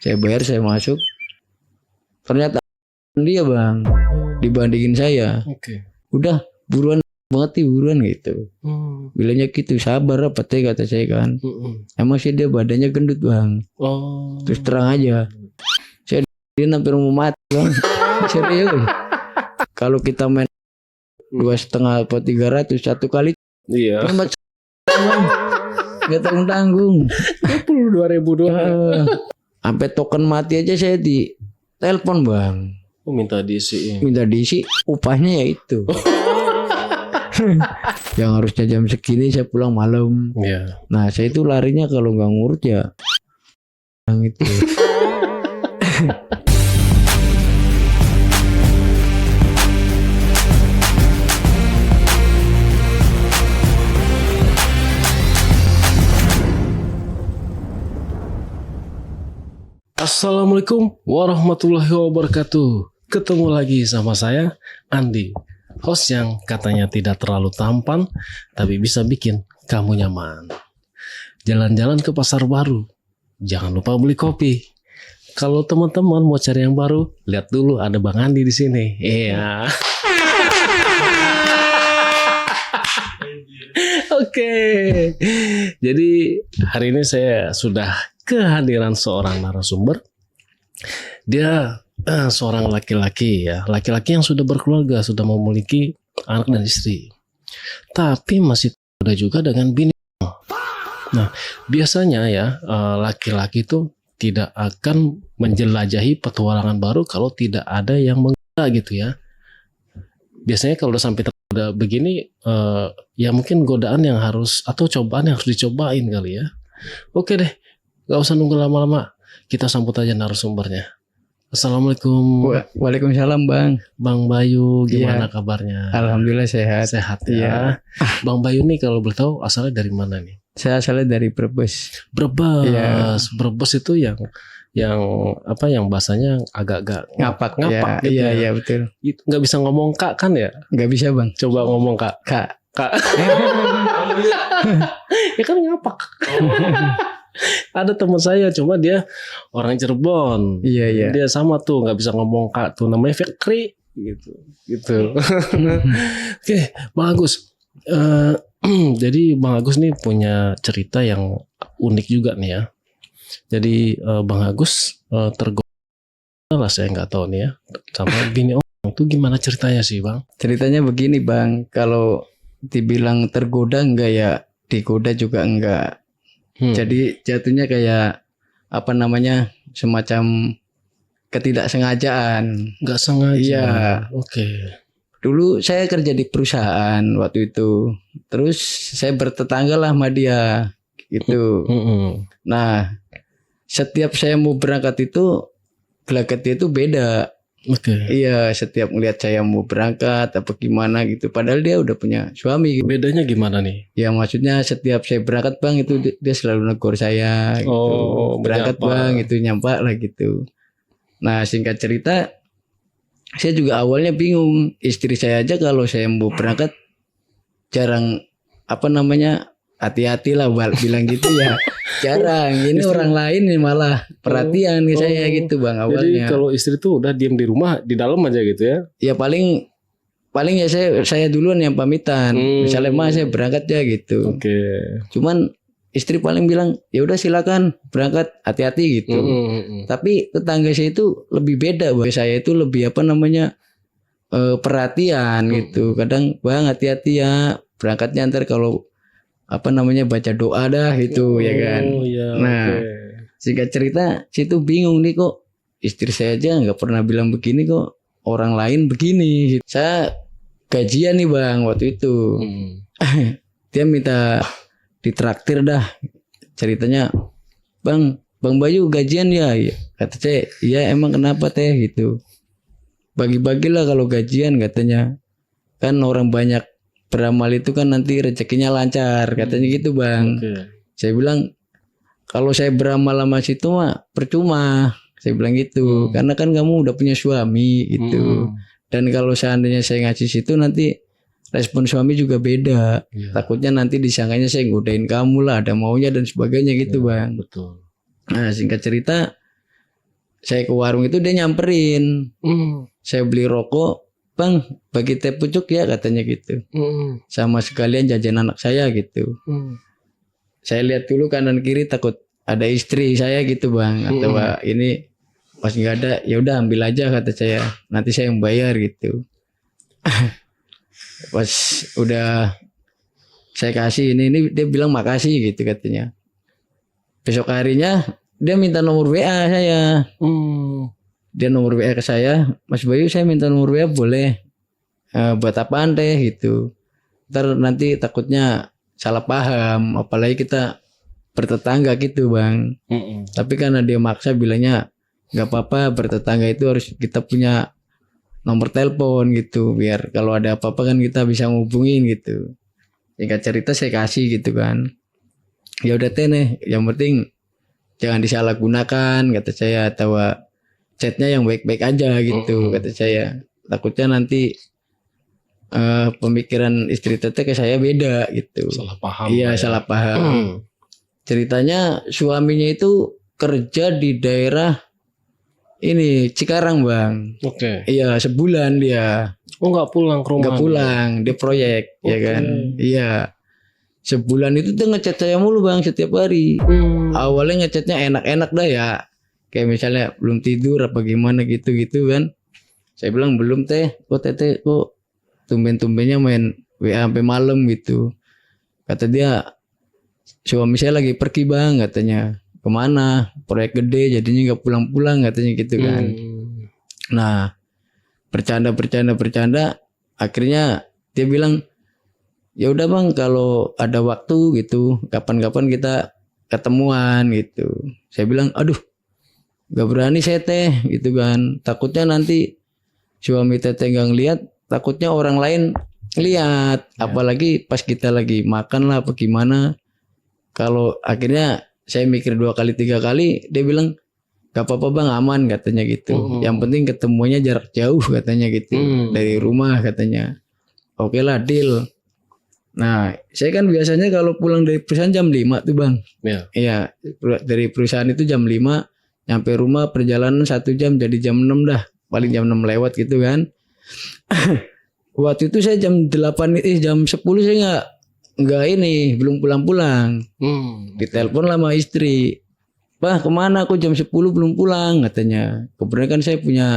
Saya bayar, saya masuk. Ternyata dia bang dibandingin saya. Oke. Udah buruan banget nih, buruan gitu. Bilangnya gitu, sabar apa teh kata saya kan. Emang sih dia badannya gendut bang. Oh. Terus terang aja. Dia hampir mau mati bang. Serius. Kalau kita main 2,5 atau 300 satu kali, Iya. Gak tanggung-tanggung. 22.000 doang. Sampai token mati aja saya di telepon bang. Minta diisi. Minta diisi, upahnya ya itu. Yang harusnya jam segini saya pulang malam. Iya. Nah saya itu larinya kalau nggak ngurut ya yang itu. Assalamualaikum warahmatullahi wabarakatuh. Ketemu lagi sama saya, Andi, host yang katanya tidak terlalu tampan, tapi bisa bikin kamu nyaman. Jalan-jalan ke pasar baru, jangan lupa beli kopi. Kalau teman-teman mau cari yang baru, lihat dulu ada Bang Andi di sini. Iya. Oke. Jadi hari ini saya sudah kehadiran seorang narasumber. Dia seorang laki-laki ya, laki-laki yang sudah berkeluarga, sudah memiliki anak dan istri, tapi masih ada juga dengan bini. Nah, biasanya ya laki-laki itu tidak akan menjelajahi petualangan baru kalau tidak ada yang menggoda gitu ya. Biasanya kalau udah sampai udah begini, ya mungkin godaan yang harus atau cobaan yang harus dicobain kali ya. Oke deh. Gak usah nunggu lama-lama, kita sambut aja narasumbernya. Assalamualaikum. Waalaikumsalam bang. Bang Bayu, gimana kabarnya? Alhamdulillah sehat. Sehat ya. Bang Bayu nih kalau boleh tahu asalnya dari mana nih? Saya asalnya dari Brebes. Brebes. Ya. Brebes itu yang apa yang bahasanya agak-agak ngapak gitu iya, ya. Iya betul. Nggak bisa ngomong kak kan ya? Nggak bisa bang. Coba ngomong kak. Ya kan ngapak. Ada teman saya, cuma dia orang Cirebon. Iya. Dia sama tuh, nggak bisa ngomong kak tuh, namanya Fikri gitu. Oke, Bang Agus. Jadi Bang Agus nih punya cerita yang unik juga nih ya. Jadi Bang Agus tergoda lah, saya nggak tahu nih ya, sama bini orang itu gimana ceritanya sih Bang? Ceritanya begini bang, kalau dibilang tergoda enggak ya, digoda juga enggak. Jadi jatuhnya kayak apa namanya, semacam ketidaksengajaan. Nggak sengaja. Iya. Oke. Dulu saya kerja di perusahaan waktu itu. Terus saya bertetangga lah sama dia gitu. Nah, setiap saya mau berangkat itu gelagatnya itu beda. Oke. Iya, setiap ngelihat saya mau berangkat apa gimana gitu. Padahal dia udah punya suami. Bedanya gimana nih? Ya maksudnya setiap saya berangkat bang itu dia selalu negur saya gitu. Berangkat menyapa. Bang itu nyampak lah gitu. Nah singkat cerita, saya juga awalnya bingung. Istri saya aja kalau saya mau berangkat jarang apa namanya, hati-hati lah bilang gitu ya. Jarang. Ini orang lain nih malah perhatian ke saya gitu bang awalnya. Jadi kalau istri tuh udah diem di rumah, di dalam aja gitu ya? Ya paling ya saya duluan yang pamitan. Misalnya mas saya berangkat ya gitu. Oke. Cuman istri paling bilang ya udah silakan berangkat, hati-hati gitu. Tapi tetangga saya itu lebih beda bang. Saya itu lebih apa namanya, perhatian gitu. Kadang bang hati-hati ya berangkatnya, ntar kalau apa namanya baca doa dah gitu ya kan. Ya, nah singkat cerita situ bingung nih, kok istri saya aja nggak pernah bilang begini, kok orang lain begini. Saya gajian nih bang waktu itu. Dia minta ditraktir dah. Ceritanya, Bang Bayu gajian ya? Kata saya, iya emang kenapa teh gitu. Bagi-bagilah kalau gajian katanya. Kan orang banyak beramal itu kan nanti rezekinya lancar, katanya gitu bang. Saya bilang kalau saya beramal sama situ mah percuma, saya bilang gitu. Karena kan kamu udah punya suami gitu. Dan kalau seandainya saya ngasih situ nanti respon suami juga beda. Takutnya nanti disangkanya saya godain kamu lah, ada maunya dan sebagainya gitu bang. Betul. Nah singkat cerita saya ke warung itu dia nyamperin. Saya beli rokok, bang bagi teh pucuk ya katanya gitu. Sama sekalian jajan anak saya gitu. Saya lihat dulu kanan kiri takut ada istri saya gitu bang, atau ini pas nggak ada ya udah ambil aja kata saya, nanti saya yang bayar gitu. Pas udah saya kasih ini dia bilang makasih gitu katanya. Besok harinya dia minta nomor WA saya. Dia nomor WA ke saya, Mas Bayu saya minta nomor WA boleh? Buat apaan teh gitu. Ntar nanti takutnya salah paham, apalagi kita bertetangga gitu bang. Tapi karena dia maksa bilangnya nggak apa-apa, bertetangga itu harus kita punya nomor telepon gitu, biar kalau ada apa-apa kan kita bisa ngubungin gitu. Singkat cerita saya kasih gitu kan. Ya udah teh nih, yang penting jangan disalahgunakan kata saya, atau chatnya yang baik-baik aja gitu kata saya. Takutnya nanti pemikiran istri teteh ke saya beda gitu. Salah paham. Iya salah paham. Ceritanya suaminya itu kerja di daerah ini Cikarang bang. Oke. Iya sebulan dia. Oh nggak pulang ke rumah? Nggak pulang, dia proyek ya kan. Iya. Sebulan itu tuh ngechat saya mulu bang setiap hari. Awalnya ngechatnya enak-enak dah ya. Kayak misalnya belum tidur apa gimana gitu-gitu kan. Saya bilang belum teh. Kok teteh kok tumben-tumbennya main WA sampai malam gitu. Kata dia suami saya lagi pergi bang katanya. Kemana? Proyek gede jadinya nggak pulang-pulang katanya gitu kan. Nah bercanda. Akhirnya dia bilang ya udah bang kalau ada waktu gitu kapan-kapan kita ketemuan gitu. Saya bilang aduh gak berani saya teh gitu kan. Takutnya nanti suami teteh gak ngeliat, takutnya orang lain ngeliat. Apalagi pas kita lagi makan lah apa gimana. Kalau akhirnya saya mikir 2 kali 3 kali, dia bilang gak apa-apa bang aman katanya gitu. Yang penting ketemunya jarak jauh katanya gitu. Dari rumah katanya. Oke lah deal. Nah saya kan biasanya kalau pulang dari perusahaan jam 5 tuh bang. Iya dari perusahaan itu jam 5. Nyampe rumah perjalanan 1 jam jadi jam 6 dah. Paling jam 6 lewat gitu kan. Waktu itu saya jam 8 jam 10 saya nggak ini belum pulang-pulang. Ditelepon lah sama istri. Pak kemana aku jam 10 belum pulang katanya. Kebetulan kan saya punya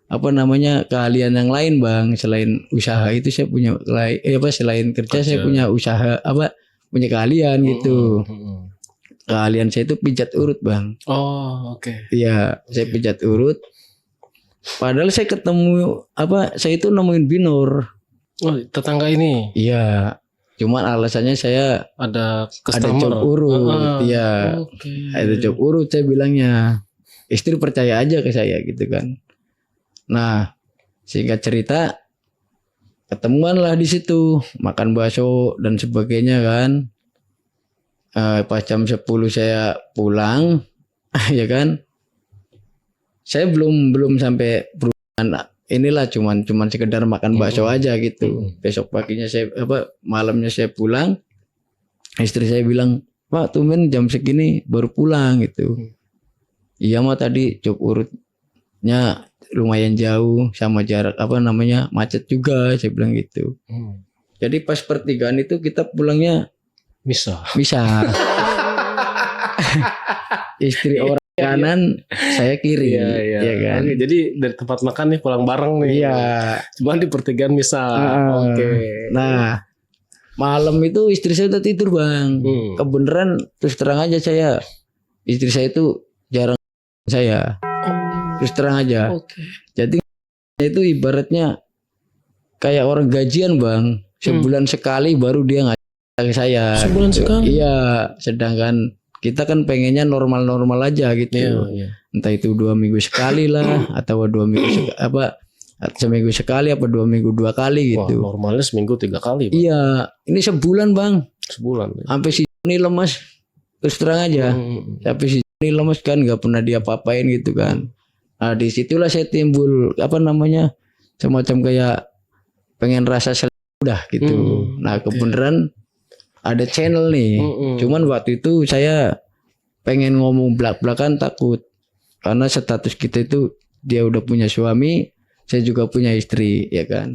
apa namanya keahlian yang lain bang, selain usaha itu saya punya selain kerja saya punya usaha punya keahlian gitu. Keahlian saya itu pijat urut bang. Oh oke. Iya saya pijat urut. Padahal saya ketemu saya itu nemuin binor. Oh tetangga ini. Iya. Cuman alasannya saya ada job urut. Iya. Ada job urut saya bilangnya. Istri percaya aja ke saya gitu kan. Nah, singkat cerita ketemuan lah di situ, makan bakso dan sebagainya kan. Pas jam 10 saya pulang, ya kan. Saya belum sampai perusahaan inilah cuman sekedar makan bakso aja gitu. Besok paginya malamnya saya pulang. Istri saya bilang, "Pak, tumben jam segini baru pulang gitu." Iya mah tadi job urutnya lumayan jauh sama jarak macet juga saya bilang gitu. Jadi pas pertigaan itu kita pulangnya bisa. Istri orang kanan saya kiri ya kan. Oke, jadi dari tempat makan nih pulang bareng nih. Iya. Cuma di pertigaan bisa. Oke. Nah malam itu istri saya udah tidur bang. Kebenaran terus terang aja istri saya itu jarang saya. Terus terang aja. Jadi itu ibaratnya kayak orang gajian bang. Sebulan sekali baru dia ngajak ke saya. Sebulan gitu. sekali? Iya. Sedangkan kita kan pengennya normal-normal aja gitu. Entah itu 2 minggu sekali lah. Atau 2 minggu seminggu sekali apa 2 minggu 2 kali gitu. Wah, normalnya seminggu 3 kali bang. Iya. Ini sebulan bang. Sebulan. Sampai si ini lemas. Terus terang aja. Sampai si ini lemas kan. Gak pernah dia apa-apain gitu kan. Nah disitulah saya timbul semacam kayak pengen rasa udah gitu. Nah kebenaran ada channel nih. Cuman waktu itu saya pengen ngomong belak-belakan takut Karena status kita itu dia udah punya suami, saya juga punya istri, ya kan.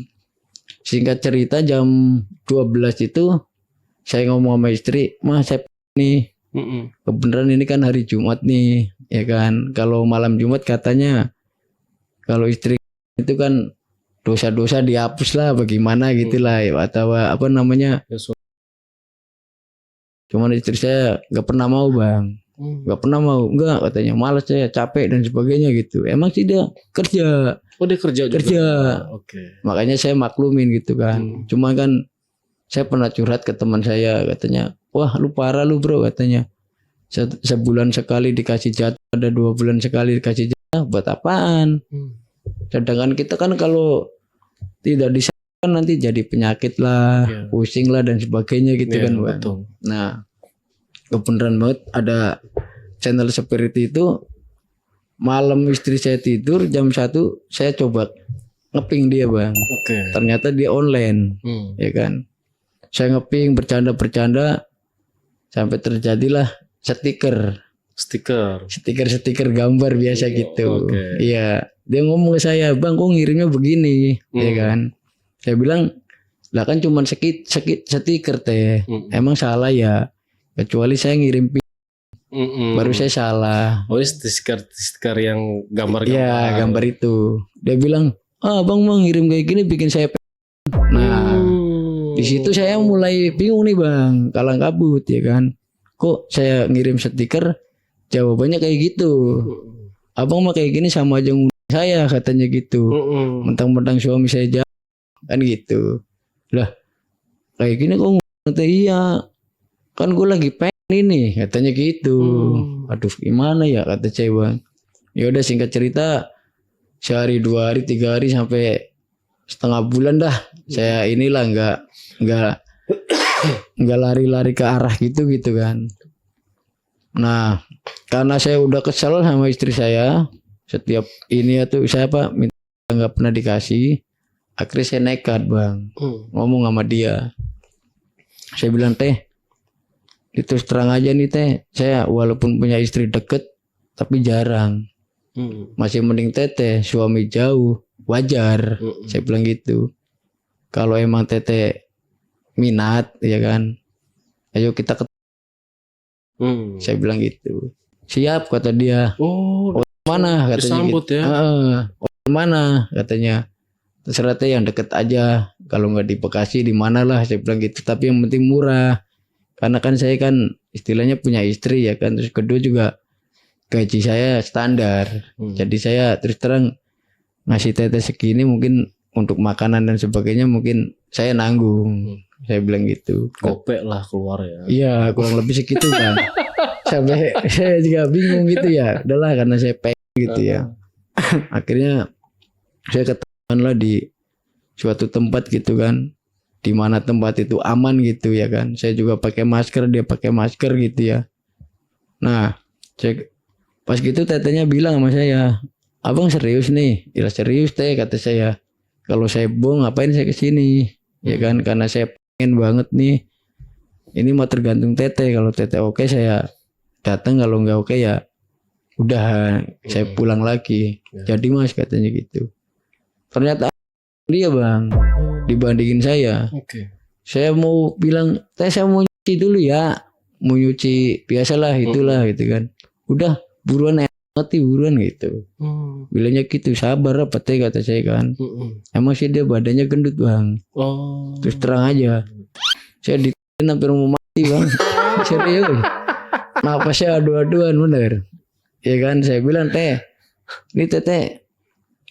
Singkat cerita jam 12 itu saya ngomong sama istri, "Mah, saya nih kebenaran ini kan hari Jumat nih, ya kan. Kalau malam Jumat katanya kalau istri itu kan dosa-dosa dihapus lah, bagaimana gitulah, ya, atau apa namanya. Cuman istri saya nggak pernah mau, Bang. Nggak pernah mau, enggak katanya, malas saya, capek dan sebagainya gitu. Emang sih dia kerja. Oh, dia kerja juga. Kerja. Oke. Makanya saya maklumin gitu kan. Cuma kan saya pernah curhat ke teman saya, katanya, "Wah, lu parah lu, Bro," katanya. Sebulan sekali dikasih jatah, ada 2 bulan sekali dikasih jatah, buat apaan? Sedangkan kita kan kalau tidak kan nanti jadi penyakit lah, pusing lah dan sebagainya gitu kan, Bang. Betul. Nah, kebenaran banget ada channel seperti itu. Malam istri saya tidur jam 1 saya coba ngeping dia, Bang. Oke. Ternyata dia online, ya kan. Saya ngeping bercanda-bercanda sampai terjadilah stiker gambar biasa gitu. Iya, dia ngomong ke saya, "Bang, kok ngirimnya begini?" Ya kan. Saya bilang, "Lah kan cuma stiker teh. Emang salah ya? Kecuali saya ngirim baru saya salah." Oh, ini stiker yang gambar-gambar. Iya, gambar itu. Dia bilang, "Bang, mau ngirim kayak gini bikin saya Nah, di situ saya mulai bingung nih, Bang, kalang kabut, ya kan. Kok saya ngirim stiker jawabannya kayak gitu. Abang mah kayak gini sama aja ngundang saya, katanya gitu. Mentang-mentang suami saya jahat kan gitu. Lah, kayak gini kok ngundang? Iya, kan gue lagi pengen ini, katanya gitu. Aduh, gimana ya, kata saya, Bang. Ya udah, singkat cerita, sehari, 2 hari, 3 hari sampai setengah bulan dah saya inilah nggak lari-lari ke arah gitu kan. Nah, karena saya udah kesel sama istri saya, setiap ini atau saya minta nggak pernah dikasih, akhirnya saya nekat, Bang, ngomong sama dia. Saya bilang, "Teh, itu terang aja nih, Teh, saya walaupun punya istri deket tapi jarang, masih mending Teteh suami jauh, wajar." Saya bilang gitu. "Kalau emang Teteh minat, ya kan, ayo kita Saya bilang gitu. "Siap," kata dia. "Oh, mana?" katanya disambut gitu. Mana katanya. "Terserah Teh, yang deket aja. Kalau nggak di Bekasi di mana lah," saya bilang gitu. "Tapi yang penting murah. Karena kan saya kan istilahnya punya istri, ya kan. Terus kedua juga gaji saya standar. Jadi saya terus terang ngasih Teteh segini mungkin untuk makanan dan sebagainya mungkin saya nanggung." Saya bilang gitu. Kopek lah keluar ya. Iya, kurang lebih segitu, Bang. Sampai saya juga bingung gitu ya. Udahlah, karena saya pengen gitu ya. Akhirnya saya ketemuan lah di suatu tempat gitu kan. Di mana tempat itu aman gitu, ya kan. Saya juga pakai masker, dia pakai masker gitu ya. Nah, pas gitu Tetehnya bilang sama saya, "Abang serius nih?" "Ya serius, Teh," kata saya. "Kalau saya bohong ngapain saya kesini?" Ya kan, karena saya pengen banget nih. Ini mau tergantung Teteh. Kalau Teteh oke saya datang, kalau nggak oke ya udah saya pulang lagi. Jadi Mas, katanya gitu. Ternyata dia, Bang, dibandingin saya. Saya mau bilang, "Teh, saya mau nyuci dulu ya." Mau nyuci biasalah itulah gitu kan. "Udah buruan, mati buruan," gitu. Bilangnya gitu. "Sabar apa Teh," kata saya kan. Emang sih dia badannya gendut, Bang. Terus terang aja, saya hampir mau mati, Bang. Serius. Napasnya adu-aduan bener. Ya kan, saya bilang, "Teh, ini Teteh,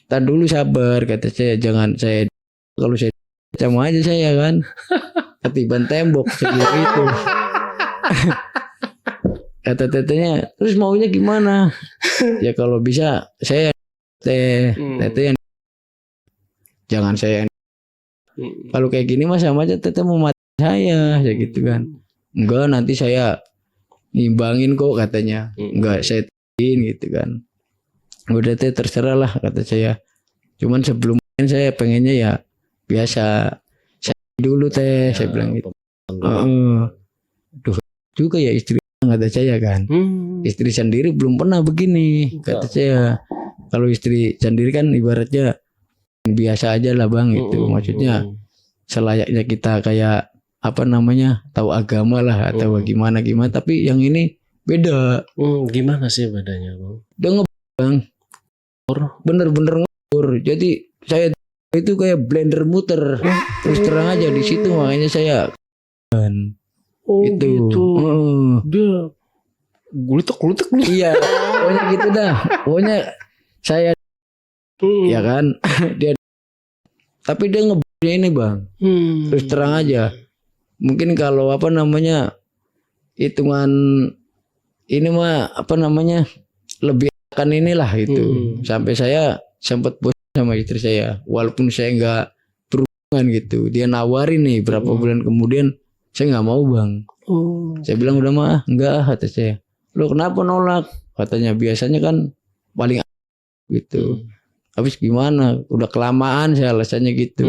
tar dulu sabar," kata saya. "Jangan saya, kalau saya sama aja saya kan ketiban tembok," saya bilang gitu. Kata Tetehnya, "Terus maunya gimana?" "Ya kalau bisa saya Teteh yang jangan saya. Kalau kayak gini mah sama aja Teteh mau mati saya," ya gitu kan. "Enggak, nanti saya ngimbangin kok," katanya. "Enggak, saya gitu kan." "Udah Teh, terserah lah," kata saya. "Cuman sebelum main saya pengennya ya biasa saya dulu Teh," saya bilang gitu. Duh juga ya istri kata saya kan. Istri sendiri belum pernah begini, kata saya. Kalau istri sendiri kan ibaratnya biasa aja lah bang, itu maksudnya selayaknya kita kayak apa namanya, tahu agama lah atau gimana. Tapi yang ini beda. Gimana sih bedanya bang? Dia bang, bener-bener ngebor. Jadi saya itu kayak blender muter. Terus terang aja di situ, makanya saya kan. Itu. Gitu. Dia gulutek. Iya, pokoknya gitu dah. Pokoknya saya ya kan dia, tapi dia ngebornya ini bang. Terus terang aja. Mungkin kalau apa namanya, hitungan ini mah apa namanya, lebih akan inilah itu. Sampai saya sempat bosan sama istri saya, walaupun saya nggak berhubungan gitu. Dia nawarin nih berapa bulan kemudian, saya nggak mau bang. Saya bilang udah mah enggak, kata saya. Lo kenapa nolak? Katanya biasanya kan paling gitu. Habis gimana? Udah kelamaan saya alasannya gitu.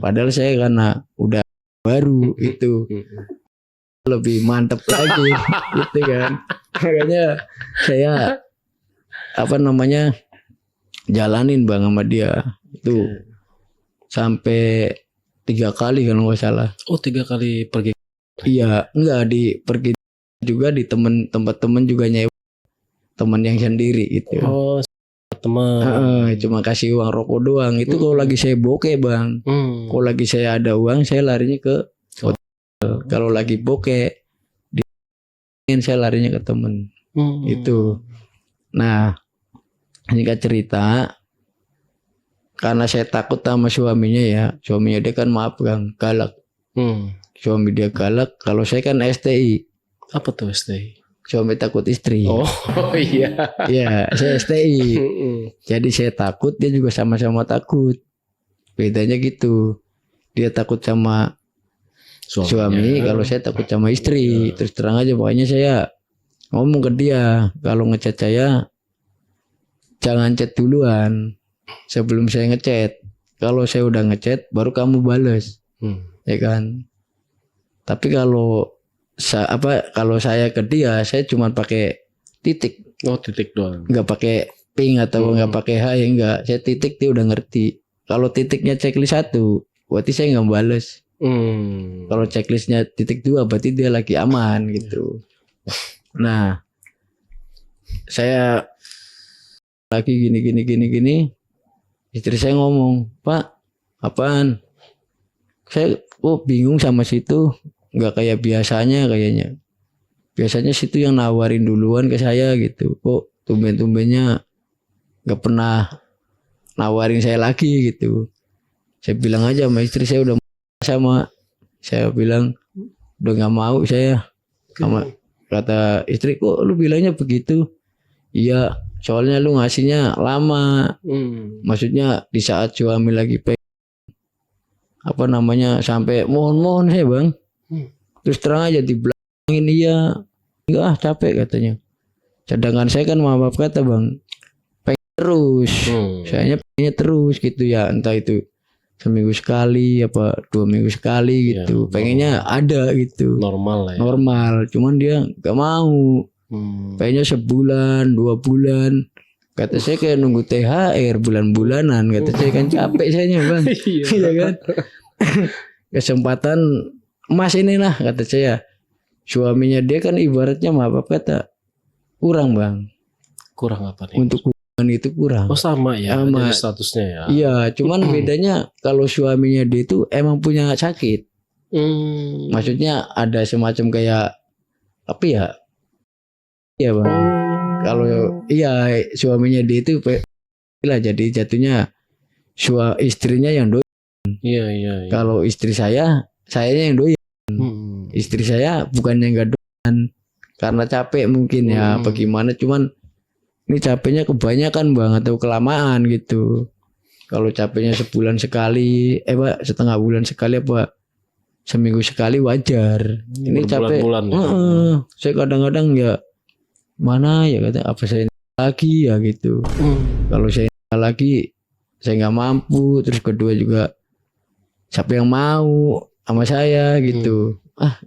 Padahal saya karena udah baru itu lebih mantep lagi gitu kan. Makanya saya apa namanya, jalanin bang sama dia itu sampai 3 kali kalau nggak salah. 3 kali pergi. Iya, enggak, pergi juga di tempat temen juga, nyewa teman yang sendiri gitu. Teman. Cuma kasih uang rokok doang. Itu kalau lagi saya bokeh bang. Kalau lagi saya ada uang, saya larinya ke hotel. Kalau lagi bokeh, saya larinya ke temen. Itu. Nah, singkat cerita, karena saya takut sama suaminya ya. Suaminya dia kan maaf bang, galak. Suami dia galak. Kalau saya kan STI. Apa tuh STI? Suami takut istri. Iya. Ya, saya STI. Jadi saya takut, dia juga sama-sama takut. Bedanya gitu. Dia takut sama suami, kalau saya takut sama istri. Terus terang aja, pokoknya saya ngomong ke dia, kalau ngechat saya jangan chat duluan sebelum saya ngechat. Kalau saya udah ngechat baru kamu bales. Ya kan? Tapi kalau saya ke dia, saya cuma pakai titik. Titik doang. Enggak pakai ping atau enggak pakai hai, enggak. Saya titik, dia udah ngerti. Kalau titiknya checklist 1, berarti saya enggak bales. Kalau checklistnya titik 2, berarti dia lagi aman gitu. Nah, saya lagi gini. Istri saya ngomong, "Pak, apaan?" Saya bingung sama situ. Nggak kayak biasanya kayaknya. Biasanya situ yang nawarin duluan ke saya gitu. Kok tumben-tumbennya nggak pernah nawarin saya lagi gitu. Saya bilang aja sama istri saya udah sama. Saya bilang udah nggak mau saya. Sama kata istri, kok lu bilangnya begitu? Iya, soalnya lu ngasihnya lama. Maksudnya di saat suami lagi apa namanya, sampai mohon saya bang. Terus terang aja dibilangin iya, enggak capek katanya. Sedangkan saya kan maaf kata bang, pengen terus, saya pengennya terus gitu ya, entah itu seminggu sekali apa 2 minggu sekali gitu, pengennya ada gitu. Normal lah ya. Normal, cuman dia nggak mau, pengennya sebulan 2 bulan. Kata saya kayak nunggu THR bulan-bulanan, kata saya kan capek sayanya bang, iya kan. Kesempatan emas inilah kata saya. Suaminya dia kan ibaratnya maaf kata kurang bang. Kurang apa nih? Untuk hubungan itu kurang. Sama ya. Sama statusnya ya. Iya, cuman bedanya kalau suaminya dia itu emang punya sakit. Maksudnya ada semacam kayak apa ya? Iya bang. Kalau suaminya dia itu lah, jadi jatuhnya istrinya yang doyan. Iya. Kalau istri sayanya yang doyan. Istri saya bukannya nggak doyan karena capek mungkin ya, bagaimana, cuman ini capeknya kebanyakan bang atau kelamaan gitu. Kalau capeknya sebulan sekali, setengah bulan sekali apa seminggu sekali wajar. Ini capek. Saya kadang-kadang ya mana ya kata apa saya lagi ya gitu. Kalau saya lagi saya nggak mampu, terus kedua juga siapa yang mau sama saya gitu.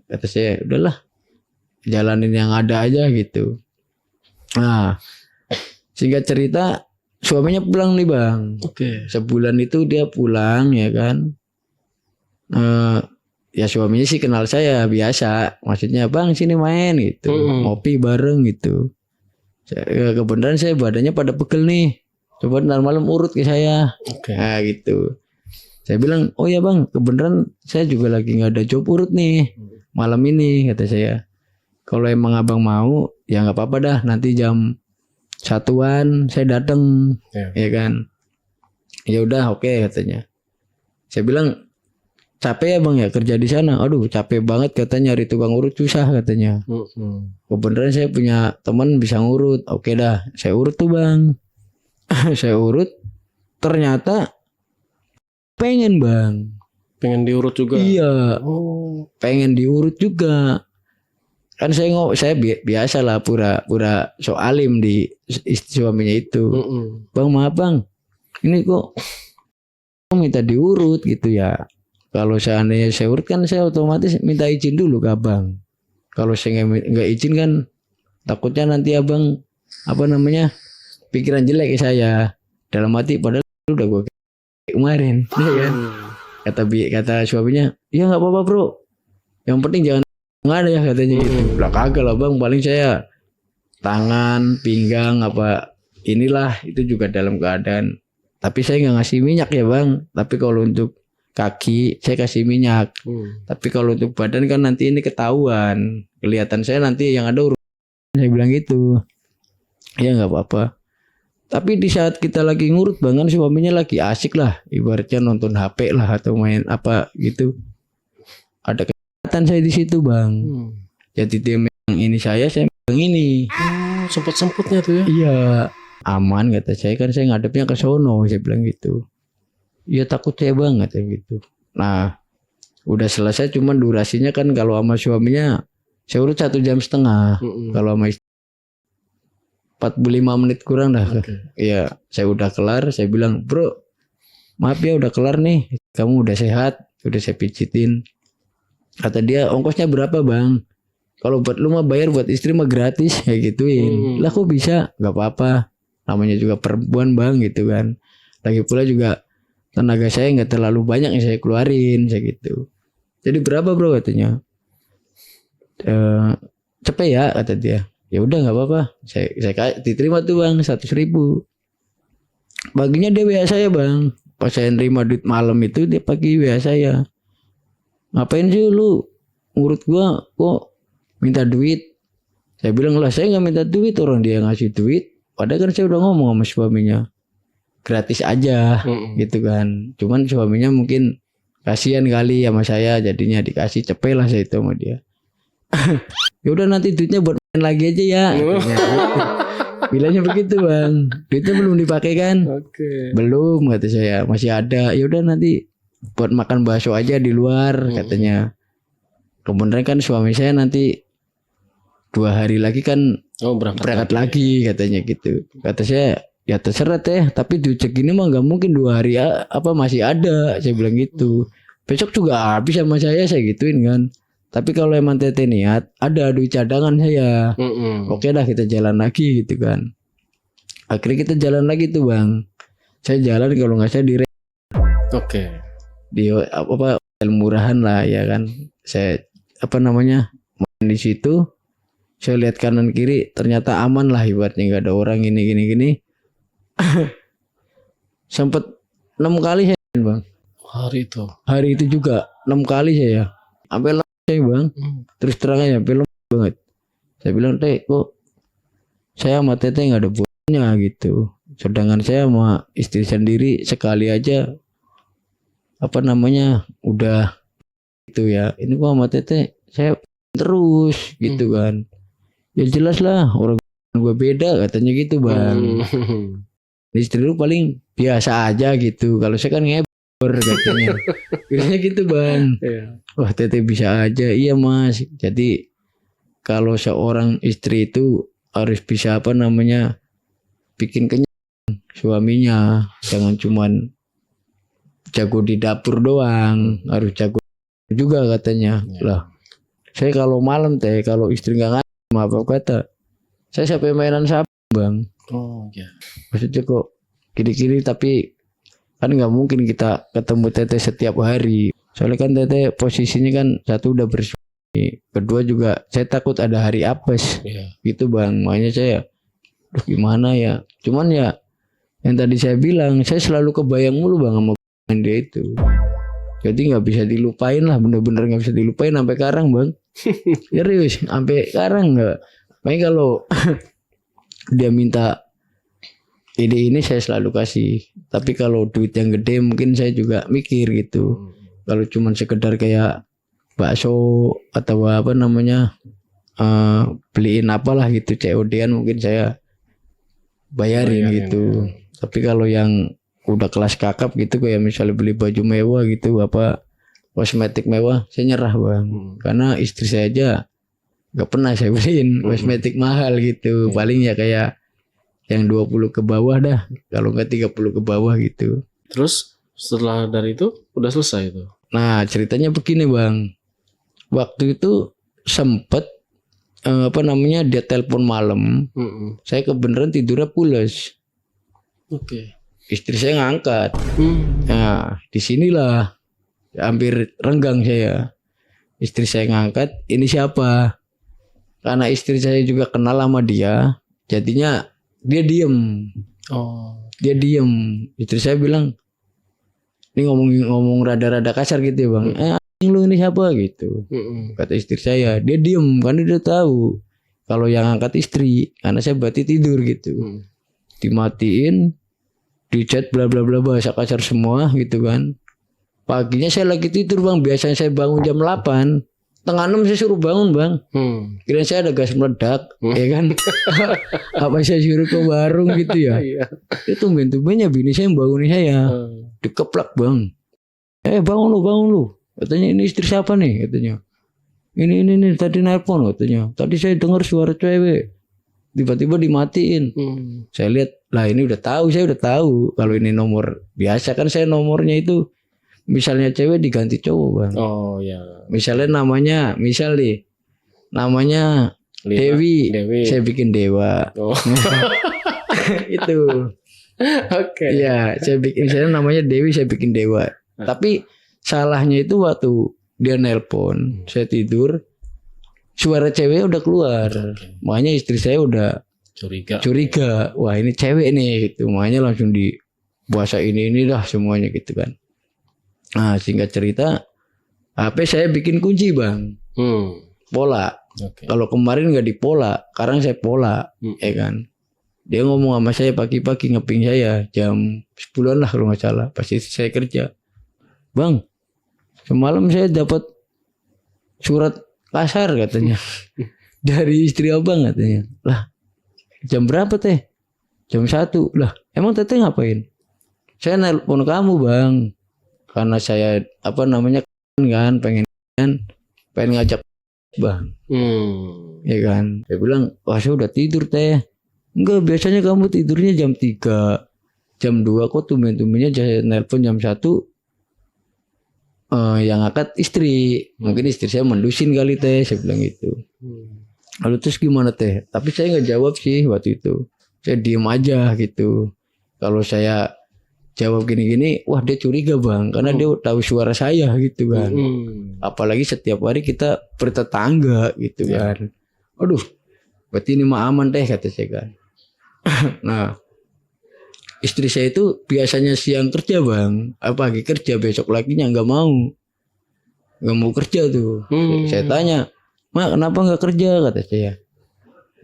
Kata saya udahlah, jalanin yang ada aja gitu. Nah, singkat cerita suaminya pulang nih bang. Oke. Sebulan itu dia pulang ya kan. Ya suaminya sih kenal saya biasa. Maksudnya bang sini main gitu. Ngopi bareng gitu. Kebenaran saya badannya pada pegel nih. Coba ntar malam urut ke saya. Nah gitu. Saya bilang oh ya bang kebenaran saya juga lagi gak ada job urut nih. Malam ini kata saya. Kalau emang abang mau ya gak apa-apa dah. Nanti jam 1-an saya datang, ya kan? Ya udah oke katanya. Saya bilang capek ya bang ya kerja di sana. Aduh capek banget katanya nyari tukang urut susah katanya. Kebenaran saya punya teman bisa ngurut. Oke dah saya urut tuh bang. Saya urut. Ternyata pengen bang. Pengen diurut juga. Iya. Pengen diurut juga. Kan saya biasa lah pura-pura so alim di suaminya itu. Bang maaf bang, ini kok minta diurut gitu ya. Kalau seandainya saya urut kan saya otomatis minta izin dulu ke abang. Kalau saya nggak izin kan takutnya nanti abang pikiran jelek ke saya. Dalam hati padahal udah gue kemarin, ya kan? Kata suaminya, ya nggak apa-apa bro. Yang penting jangan nggak ada ya katanya gitu. Lah kagak lah bang, paling saya tangan, pinggang inilah itu juga dalam keadaan. Tapi saya nggak ngasih minyak ya bang. Tapi kalau untuk kaki saya kasih minyak. Tapi kalau untuk badan kan nanti ini ketahuan, kelihatan saya nanti yang ada urusan. Saya bilang gitu. Ya nggak apa-apa. Tapi di saat kita lagi ngurut bang kan suaminya lagi asik lah, ibaratnya nonton HP lah atau main apa gitu. Ada saya di situ bang. Jadi dia yang ini saya yang ini. Semput-semputnya tuh ya. Iya. Aman kata saya kan saya ngadepnya ke sono saya bilang gitu. Iya takut saya bang kata gitu. Nah udah selesai cuman durasinya kan kalau sama suaminya saya urut 1,5 jam. Kalau sama istri 45 menit kurang dah. Iya saya udah kelar. Saya bilang bro maaf ya udah kelar nih. Kamu udah sehat. Udah saya pijitin. Kata dia ongkosnya berapa bang? Kalau buat lu mah bayar, buat istri mah gratis kayak gituin. Lah kok bisa? Gak apa-apa. Namanya juga perempuan bang gitu kan. Lagi pula juga tenaga saya nggak terlalu banyak yang saya keluarin saya gitu. Jadi berapa bro katanya? Cepet ya kata dia. Ya udah nggak apa-apa. Saya diterima tuh bang 100.000. Baginya dia WA saya bang. Pas saya nerima duit malam itu dia pagi WA saya. Ngapain sih lu ngurut gua kok minta duit? Saya bilang lah saya nggak minta duit, orang dia ngasih duit. Padahal kan saya udah ngomong sama suaminya gratis aja gitu kan. Cuman suaminya mungkin kasihan kali sama saya jadinya dikasih cepet lah saya itu sama dia. Ya udah nanti duitnya buat main lagi aja ya. Bilangnya begitu bang. Duitnya belum dipakai kan? Belum kata saya masih ada. Ya udah nanti buat makan bakso aja di luar katanya. Kemudian kan suami saya nanti 2 hari lagi kan berangkat lagi katanya gitu. Kata saya ya terserah teh, tapi duit segini mah nggak mungkin 2 hari masih ada. Saya bilang gitu. Besok juga habis sama saya gituin kan. Tapi kalau emang teteh niat ada duit cadangan saya. Oke dah kita jalan lagi gitu kan. Akhirnya kita jalan lagi tuh bang. Saya jalan kalau nggak saya di di hotel murahan lah ya kan. Saya main di situ. Saya lihat kanan kiri ternyata aman lah ibaratnya nggak ada orang gini. Sempet 6 kali saya bang. Hari itu juga 6 kali saya. Sampai saya bang. Terus terang aja sampai banget. Saya bilang teh kok saya sama teteh nggak ada buahnya gitu. Sedangkan saya sama istri sendiri sekali aja udah gitu ya. Ini kok sama teteh saya terus gitu kan. Ya jelas lah orang gue beda katanya gitu bang. Istri lu paling biasa aja gitu. Kalau saya kan ngebor katanya. Biasanya gitu bang. Wah teteh bisa aja. Iya mas. Jadi kalau seorang istri itu harus bisa bikin kenyang suaminya. Jangan cuman jago di dapur doang. Harus jago juga katanya. Lah Saya kalau malam teh, kalau istri nggak ngasih, maaf kata, saya sampai mainan sapi bang. Oh ya. Maksudnya kok kiri-kiri, tapi kan nggak mungkin kita ketemu teteh setiap hari. Soalnya kan teteh posisinya kan satu udah bersuami, kedua juga saya takut ada hari apes. Iya. Gitu bang, makanya saya, duh gimana ya. Cuman ya yang tadi saya bilang, saya selalu kebayang mulu bang sama dia itu. Jadi nggak bisa dilupain lah, bener-bener nggak bisa dilupain sampai sekarang bang. Serius, sampai sekarang nggak. Makanya kalau dia minta ini saya selalu kasih. Tapi kalau duit yang gede mungkin saya juga mikir gitu. Kalau cuman sekedar kayak bakso atau apa namanya beliin apalah gitu COD-an mungkin saya bayarin gitu. Tapi kalau yang udah kelas kakap gitu kayak misalnya beli baju mewah gitu apa kosmetik mewah saya nyerah bang. Karena istri saya aja gak pernah saya beliin kosmetik mahal gitu. Paling ya kayak yang 20 ke bawah dah, kalau nggak 30 ke bawah gitu. Terus setelah dari itu udah selesai itu. Nah ceritanya begini bang, waktu itu sempet apa namanya dia telepon malam, saya kebenaran tidurnya pules. Oke. Istri saya ngangkat. Nah disinilah hampir renggang saya. Istri saya ngangkat, ini siapa? Karena istri saya juga kenal sama dia, jadinya dia diem. Dia diem. Istri saya bilang, ini ngomong rada-rada kasar gitu ya bang. Lu ini siapa gitu. Kata istri saya. Dia diem karena dia tahu kalau yang angkat istri. Karena saya berarti tidur gitu. Dimatiin, di-chat bla bla bla bahasa kasar semua gitu kan. Paginya saya lagi tidur bang. Biasanya saya bangun jam 8. Tengah 6 saya suruh bangun bang. Kira saya ada gas meledak, ya kan? Apa saya suruh ke warung gitu ya? Itu tumben-tumbennya bini saya yang bangunin saya. Dikeplak bang. Bangun lu. Katanya ini istri siapa nih? Katanya. Ini tadi nelpon katanya. Tadi saya dengar suara cewek. Tiba-tiba dimatiin. Saya lihat, lah ini saya udah tahu kalau ini nomor biasa kan saya nomornya itu. Misalnya cewek diganti cowok bang. Oh ya. Misalnya namanya Dewi. Saya bikin Dewa. Itu. Oke. Iya, saya bikin misalnya namanya Dewi, saya bikin Dewa. Tapi salahnya itu waktu dia nelpon, saya tidur, suara cewek udah keluar. Makanya istri saya udah curiga. Wah ini cewek nih gitu. Makanya langsung di puasa ini dah semuanya gitu kan. Nah singkat cerita HP saya bikin kunci bang. Pola. Kalau kemarin nggak di pola, sekarang saya pola. Ya kan. Dia ngomong sama saya pagi-pagi ngeping saya jam 10-an lah kalau nggak salah. Pasti saya kerja. Bang, semalam saya dapat surat kasar katanya. Dari istri abang katanya. Lah jam berapa teh? Jam 1. Lah emang teteh ngapain? Saya nelpon kamu bang. Karena saya kan pengen ngajak bang. Ya kan. Saya bilang, wah saya udah tidur teh. Enggak, biasanya kamu tidurnya jam 3. Jam 2 kok tumben-tumbennya saya nelpon jam 1. Yang angkat istri. Mungkin istri saya mendusin kali teh. Saya bilang gitu. Lalu terus gimana teh? Tapi saya gak jawab sih waktu itu. Saya diem aja gitu. Kalau saya jawab gini-gini, wah dia curiga bang, karena dia tahu suara saya gitu kan. Apalagi setiap hari kita bertetangga gitu kan. Aduh, berarti ini mah aman deh kata saya kan. Nah, istri saya itu biasanya siang kerja bang, pagi kerja, besok laginya nggak mau kerja tuh. Saya tanya, Mak kenapa nggak kerja kata saya.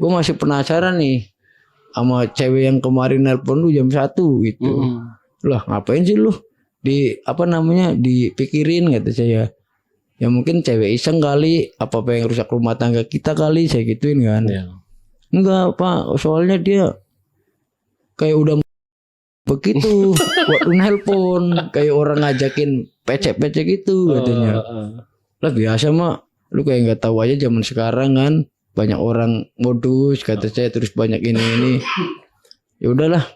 Gue masih penasaran nih sama cewek yang kemarin nelpon lu jam 1 gitu. Lah ngapain sih lu dipikirin kata saya. Ya mungkin cewek iseng kali, apa yang rusak rumah tangga kita kali, saya gituin kan. Enggak Pak, soalnya dia kayak udah begitu waktu nelpon, kayak orang ngajakin pecek-pecek gitu katanya. Lah biasa mak, lu kayak nggak tahu aja zaman sekarang kan banyak orang modus kata saya, terus banyak ini. Ya udahlah,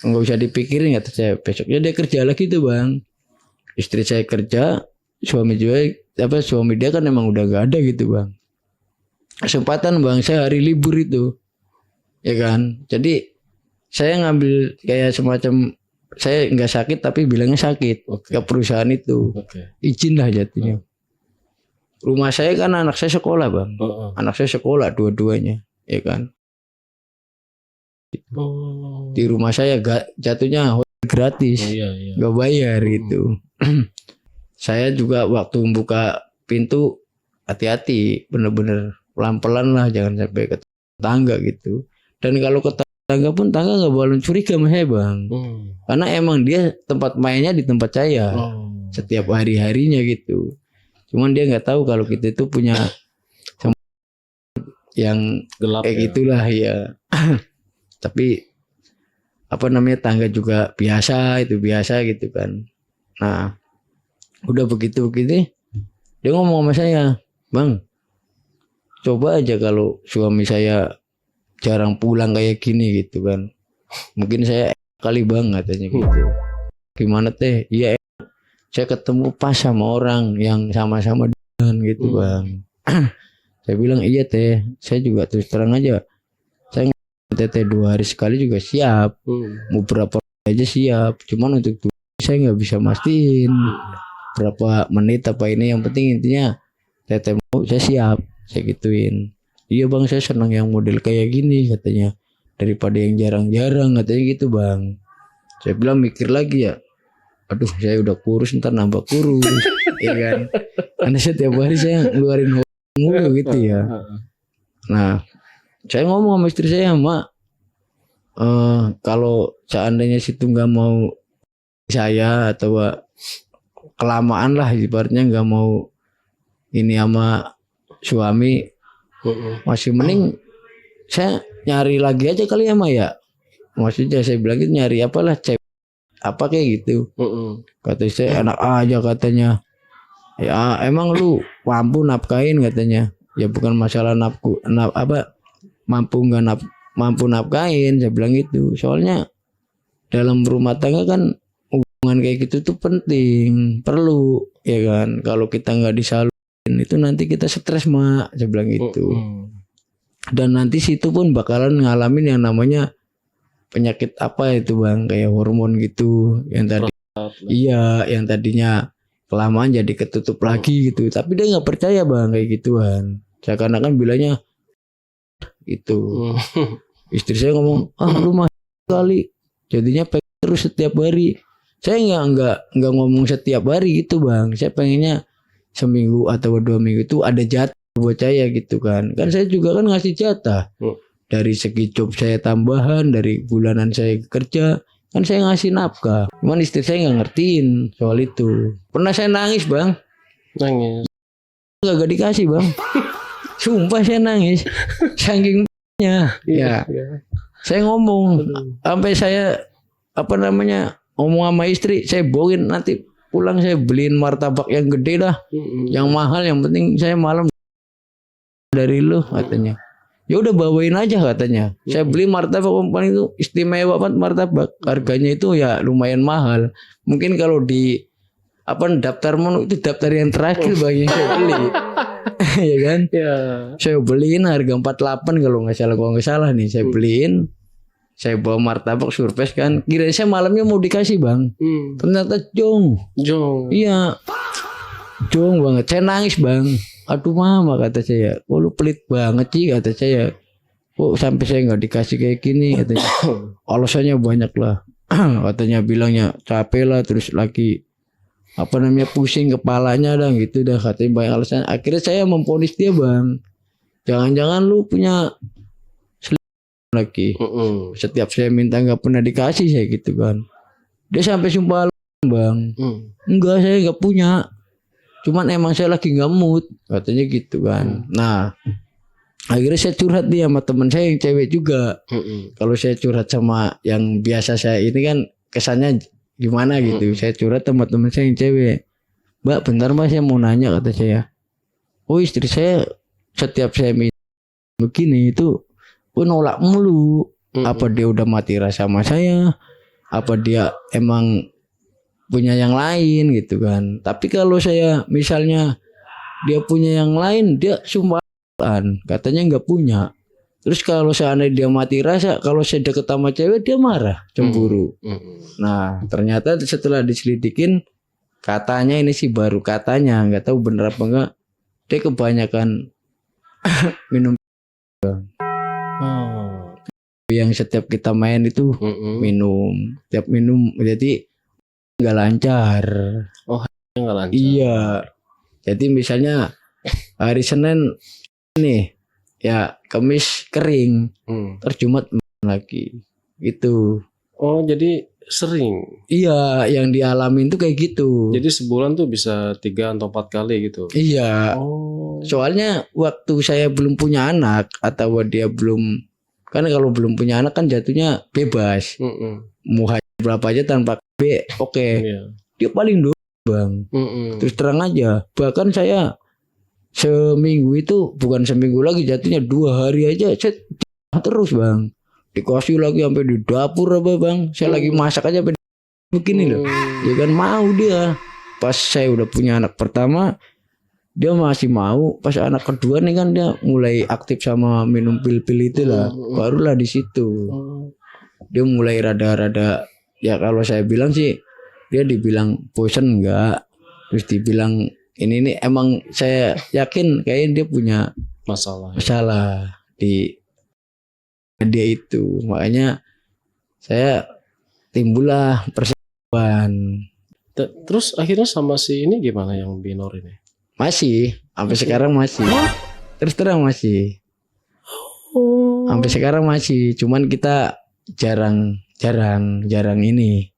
nggak usah dipikirin kata saya. Besoknya dia kerja lagi tuh bang. Istri saya kerja, suami dia kan emang udah gak ada gitu bang. kesempatan bang, saya hari libur itu, ya kan. Jadi saya ngambil kayak semacam, saya nggak sakit tapi bilangnya sakit ke perusahaan itu, izin lah jadinya. Rumah saya kan anak saya sekolah bang, anak saya sekolah dua-duanya, ya kan. Di rumah saya jatuhnya gratis, nggak bayar gitu. Saya juga waktu buka pintu hati-hati, bener-bener pelan-pelan lah, jangan sampai ke tangga gitu. Dan kalau ke tangga pun tangga nggak boleh curiga sama saya bang, karena emang dia tempat mainnya di tempat saya setiap hari-harinya gitu. Cuman dia nggak tahu kalau kita itu punya yang gelap kayak gitulah ya. Tapi apa namanya, tangga juga biasa, itu biasa gitu kan. Nah udah begitu dia ngomong sama saya, bang coba aja kalau suami saya jarang pulang kayak gini gitu kan, mungkin saya kali bang katanya gitu. Gimana teh? Iya, saya ketemu pas sama orang yang sama-sama dengan gitu bang. Saya bilang iya teh, saya juga terus terang aja, saya teteh 2 hari sekali juga siap, mau berapa aja siap, cuman untuk saya nggak bisa mastiin berapa menit apa ini, yang penting intinya teteh mau saya siap, saya gituin. Iya bang, saya senang yang model kayak gini katanya, daripada yang jarang-jarang katanya gitu bang. Saya bilang mikir lagi ya, aduh saya udah kurus ntar nambah kurus ya kan, karena setiap hari saya ngeluarin mulu gitu ya. Nah saya ngomong sama istri saya, mak kalau seandainya situ nggak mau saya atau kelamaan lah ibaratnya nggak mau ini sama suami, masih mending saya nyari lagi aja kali ya mak ya. Maksudnya saya bilang gitu, nyari apalah cewek apa kayak gitu. Kata saya enak aja katanya, ya emang lu mampu nafkain katanya, ya bukan masalah mampu nafkain, saya bilang gitu. Soalnya dalam rumah tangga kan hubungan kayak gitu tuh penting, perlu ya kan. Kalau kita nggak disalurin itu nanti kita stres mak, saya bilang gitu. Dan nanti situ pun bakalan ngalamin yang namanya penyakit apa itu bang, kayak hormon gitu yang tadi. Iya, yang tadinya kelamaan jadi ketutup lagi gitu. Tapi dia nggak percaya bang kayak gituan. Seakan-akan bilangnya itu. Istri saya ngomong, lu mah kali, jadinya pengen terus setiap hari. Saya nggak ngomong setiap hari gitu bang. Saya pengennya seminggu atau 2 minggu itu ada jatah buat saya gitu kan. Kan saya juga kan ngasih jatah dari segi job saya tambahan, dari bulanan saya kerja. Kan saya ngasih nafkah, cuman istri saya nggak ngertiin soal itu. Pernah saya nangis bang, gak dikasih bang, sumpah saya nangis, saking ya. Saya ngomong, sampai saya ngomong sama istri, saya bohongin nanti pulang saya beliin martabak yang gede dah, yang mahal, yang penting saya malam dari lu katanya. Ya udah bawain aja katanya. Saya beli martabak paling itu istimewa banget martabak. Harganya itu ya lumayan mahal. Mungkin kalau di daftar menu itu daftar yang terakhir bagi saya beli. Ya kan? Ya. Saya beliin harga 48 kalau nggak salah nih. Saya beliin. Saya bawa martabak surprise kan. Kirain saya malamnya mau dikasih bang. Ternyata jong. Iya. Jong banget. Saya nangis bang. Aduh mama kata saya, lu pelit banget sih kata saya. Kok sampai saya nggak dikasih kayak gini katanya. Alasannya banyak lah. Katanya bilangnya capek lah, terus lagi pusing kepalanya dah gitu dah, katanya banyak alasan. Akhirnya saya memponis dia bang, jangan-jangan lu punya lagi. Setiap saya minta nggak pernah dikasih saya gitu kan. Dia sampai sumpah bang, enggak saya nggak punya. Cuman emang saya lagi nggak mood katanya gitu kan. Nah akhirnya saya curhat dia sama teman saya yang cewek juga. Kalau saya curhat sama yang biasa saya ini kan kesannya gimana gitu. Saya curhat sama teman saya yang cewek. Mbak bentar mbak, saya mau nanya kata saya. Oh istri saya setiap saya minta begini itu nolak mulu. Apa dia udah mati rasa sama saya? Apa dia emang punya yang lain gitu kan. Tapi kalau saya misalnya dia punya yang lain, dia sumpah katanya nggak punya. Terus kalau seandainya dia mati rasa, kalau saya deket sama cewek dia marah, cemburu. Nah ternyata setelah diselidikin, katanya ini sih baru katanya, nggak tahu bener apa enggak, dia kebanyakan minum yang setiap kita main itu minum, tiap minum jadi nggak lancar. Nggak lancar. Iya, jadi misalnya hari Senin nih, ya Kamis kering, terus Jumat lagi, gitu. Oh jadi sering. Iya, yang dialamin tuh kayak gitu. Jadi sebulan tuh bisa 3 atau 4 kali gitu. Iya. Oh. Soalnya waktu saya belum punya anak atau dia belum, kan kalau belum punya anak kan jatuhnya bebas. Mau hajar berapa aja tanpa KB, oke. Iya. Dia paling doang, Bang. Terus terang aja. Bahkan saya seminggu itu, bukan seminggu lagi, jatuhnya 2 hari aja saya terus, Bang. Dikasih lagi sampai di dapur apa, Bang. Saya lagi masak aja sampai begini loh. Ya kan mau dia. Pas saya udah punya anak pertama, dia masih mau. Pas anak kedua nih kan dia mulai aktif sama minum pil-pil itu lah. Barulah di situ. Dia mulai rada-rada, ya kalau saya bilang sih, dia dibilang bosen enggak. Terus dibilang ini emang saya yakin kayaknya dia punya masalah di dia itu. Makanya saya timbullah persetujuan. Terus akhirnya sama si ini gimana yang binor ini? Masih sampai sekarang masih. Terus terang masih. Sampai sekarang masih. Cuman kita jarang ini.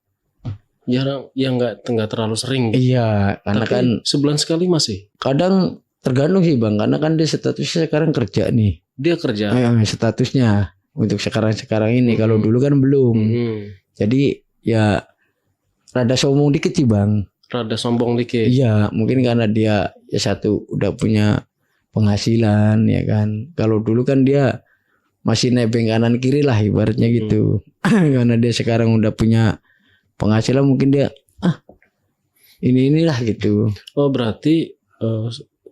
Jarang, ya nggak terlalu sering. Iya, karena tapi kan sebulan sekali masih. Kadang tergantung sih, Bang, karena kan dia statusnya sekarang kerja nih. Dia kerja. Statusnya untuk sekarang ini. Kalau dulu kan belum. Jadi ya rada sombong dikit sih, Bang. Rada sombong dikit. Iya, mungkin karena dia ya satu udah punya penghasilan ya kan. Kalau dulu kan dia masih nebeng kanan kiri lah ibaratnya gitu. Karena dia sekarang udah punya penghasilan, mungkin dia inilah gitu. Oh berarti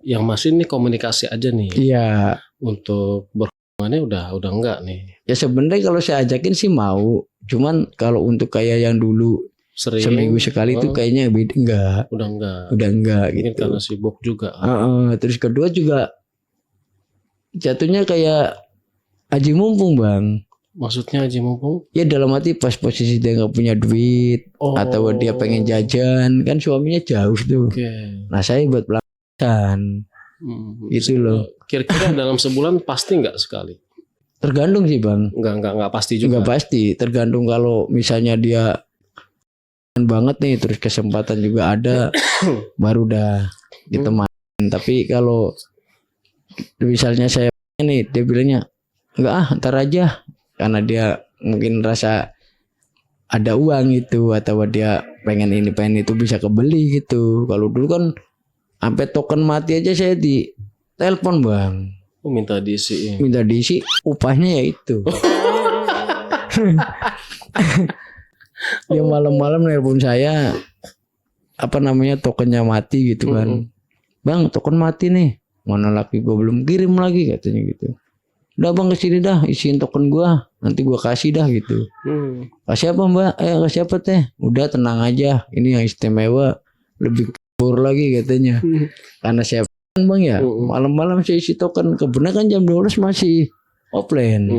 yang masih ini komunikasi aja nih. Iya. Untuk berhubungannya udah enggak nih. Ya sebenarnya kalau saya ajakin sih mau. Cuman kalau untuk kayak yang dulu sering, seminggu sekali itu kayaknya enggak. Udah enggak mungkin gitu. Karena sibuk juga. Terus kedua juga jatuhnya kayak aji mumpung, Bang. Maksudnya aji mumpung? Ya dalam arti pas posisi dia nggak punya duit atau dia pengen jajan, kan suaminya jauh tuh. Nah saya buat pelanggan gitu loh. Kira-kira dalam sebulan pasti nggak sekali? Tergantung sih, Bang. Nggak pasti juga. Nggak pasti. Tergantung kalau misalnya dia banget nih, terus kesempatan juga ada, baru dah ditemanin. Tapi kalau misalnya saya nih, dia bilangnya enggak ntar aja. Karena dia mungkin rasa ada uang gitu, atau dia pengen ini pengen itu bisa kebeli gitu. Kalau dulu kan sampai token mati aja saya di telepon, Bang. Minta diisi. Upahnya ya itu. Dia malam-malam nelpon saya, tokennya mati gitu kan. Bang, token mati nih. Mana laki gue belum kirim lagi katanya gitu. Udah Bang kesini dah, isiin token gua, nanti gua kasih dah gitu. Kasih apa Mbak? Kasih apa teh? Udah tenang aja, ini yang istimewa, lebih kabur lagi katanya. Karena saya Bang ya, malam-malam saya isi token, kebenaran kan jam 12 masih offline.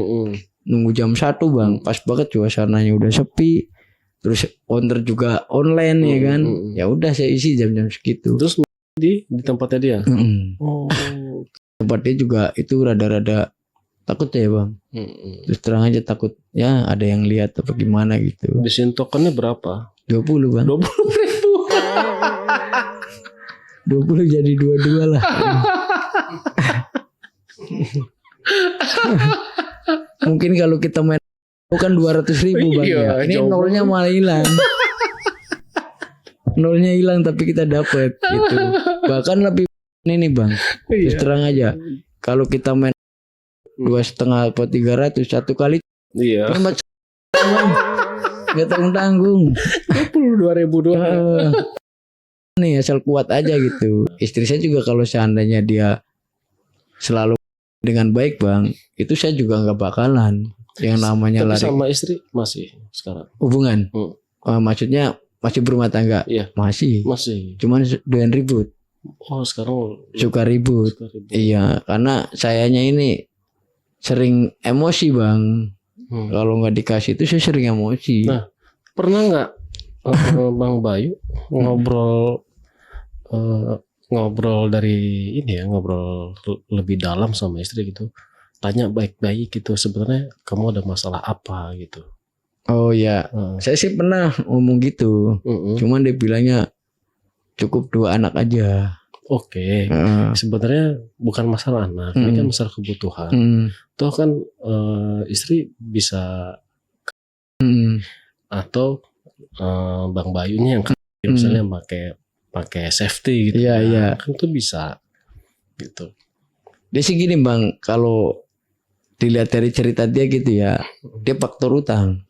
Nunggu jam 1 Bang, pas banget suasananya udah sepi. Terus order juga online ya kan. Ya udah saya isi jam-jam segitu. Terus di tempatnya dia. Tempat dia juga itu rada-rada takut ya Bang. Terus terang aja takut ya ada yang lihat apa gimana gitu. Disin tokennya berapa? 20 Bang. 20.000. 20 jadi 22 lah. Mungkin kalau kita main kan 200.000 Bang ya. Ini nolnya malah hilang. Nolnya hilang tapi kita dapat gitu. Bahkan lebih ini Bang. Terus terang aja. Kalau kita main 2,5 atau 300 satu kali, hemat nggak tanggung 22.000 doang. Nih asal kuat aja gitu. Istri saya juga kalau seandainya dia selalu dengan baik bang, itu saya juga nggak bakalan yang namanya Tapi lari sama istri masih sekarang. hubungan. Maksudnya masih berumah tangga? Iya. Masih. Cuman doyan ribut. Oh sekarang Suka ribut. Iya, karena sayanya ini sering emosi bang. Kalau nggak dikasih itu saya sering emosi. Nah, pernah nggak Bang Bayu ngobrol dari ini ya, ngobrol lebih dalam sama istri gitu, tanya baik-baik gitu, sebenarnya kamu ada masalah apa gitu? Oh ya, saya sih pernah ngomong gitu, cuman dia bilangnya cukup 2 anak aja. Oke. Sebenarnya bukan masalah anak, ini kan masalah kebutuhan. Toh kan istri bisa atau Bang Bayunya yang misalnya pakai safety gitu. Iya. Kan itu bisa gitu. Dia sih gini bang, kalau dilihat dari cerita dia gitu ya, dia faktor utang.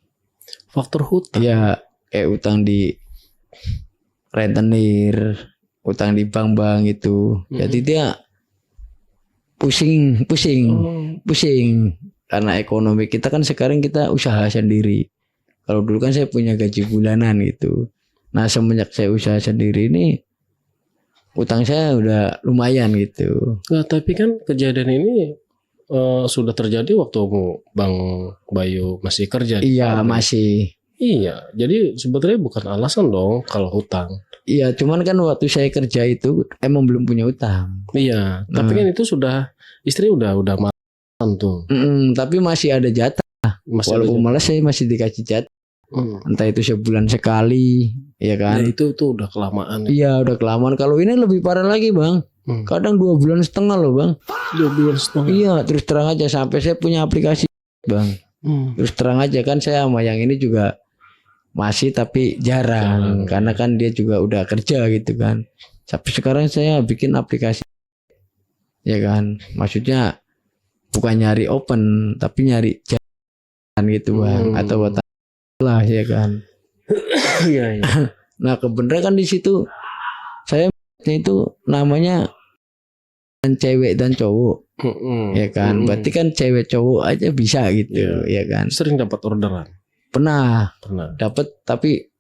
Faktor hutang. Iya, kayak utang di rentenir, utang di bank-bank itu. Jadi dia pusing karena ekonomi kita kan sekarang kita usaha sendiri. Kalau dulu kan saya punya gaji bulanan gitu. Nah semenjak saya usaha sendiri ini utang saya udah lumayan gitu. Nah, tapi kan kejadian ini sudah terjadi waktu Bang Bayu masih kerja. Iya masih. Iya, jadi sebetulnya bukan alasan dong kalau hutang. Iya, cuman kan waktu saya kerja itu emang belum punya utang. Iya, tapi kan itu sudah istri udah makan tuh. Tapi masih ada jatah. Walaupun malah saya masih dikasih jatah. Entah itu sebulan sekali, ya kan? Ya, itu udah kelamaan. Iya, udah kelamaan. Kalau ini lebih parah lagi, Bang. Kadang 2 bulan setengah loh, Bang. 2 bulan setengah. Iya, terus terang aja sampai saya punya aplikasi, Bang. Terus terang aja kan saya sama yang ini juga masih tapi jarang karena kan dia juga udah kerja gitu kan. Tapi sekarang saya bikin aplikasi, ya kan? Maksudnya bukan nyari open tapi nyari jalan gitu, Bang. Atau lah ya kan. Iya. Nah kebenaran kan di situ saya itu namanya cewek dan cowok, ya kan. Berarti kan cewek cowok aja bisa gitu, ya kan. Sering dapat orderan. Pernah dapat, tapi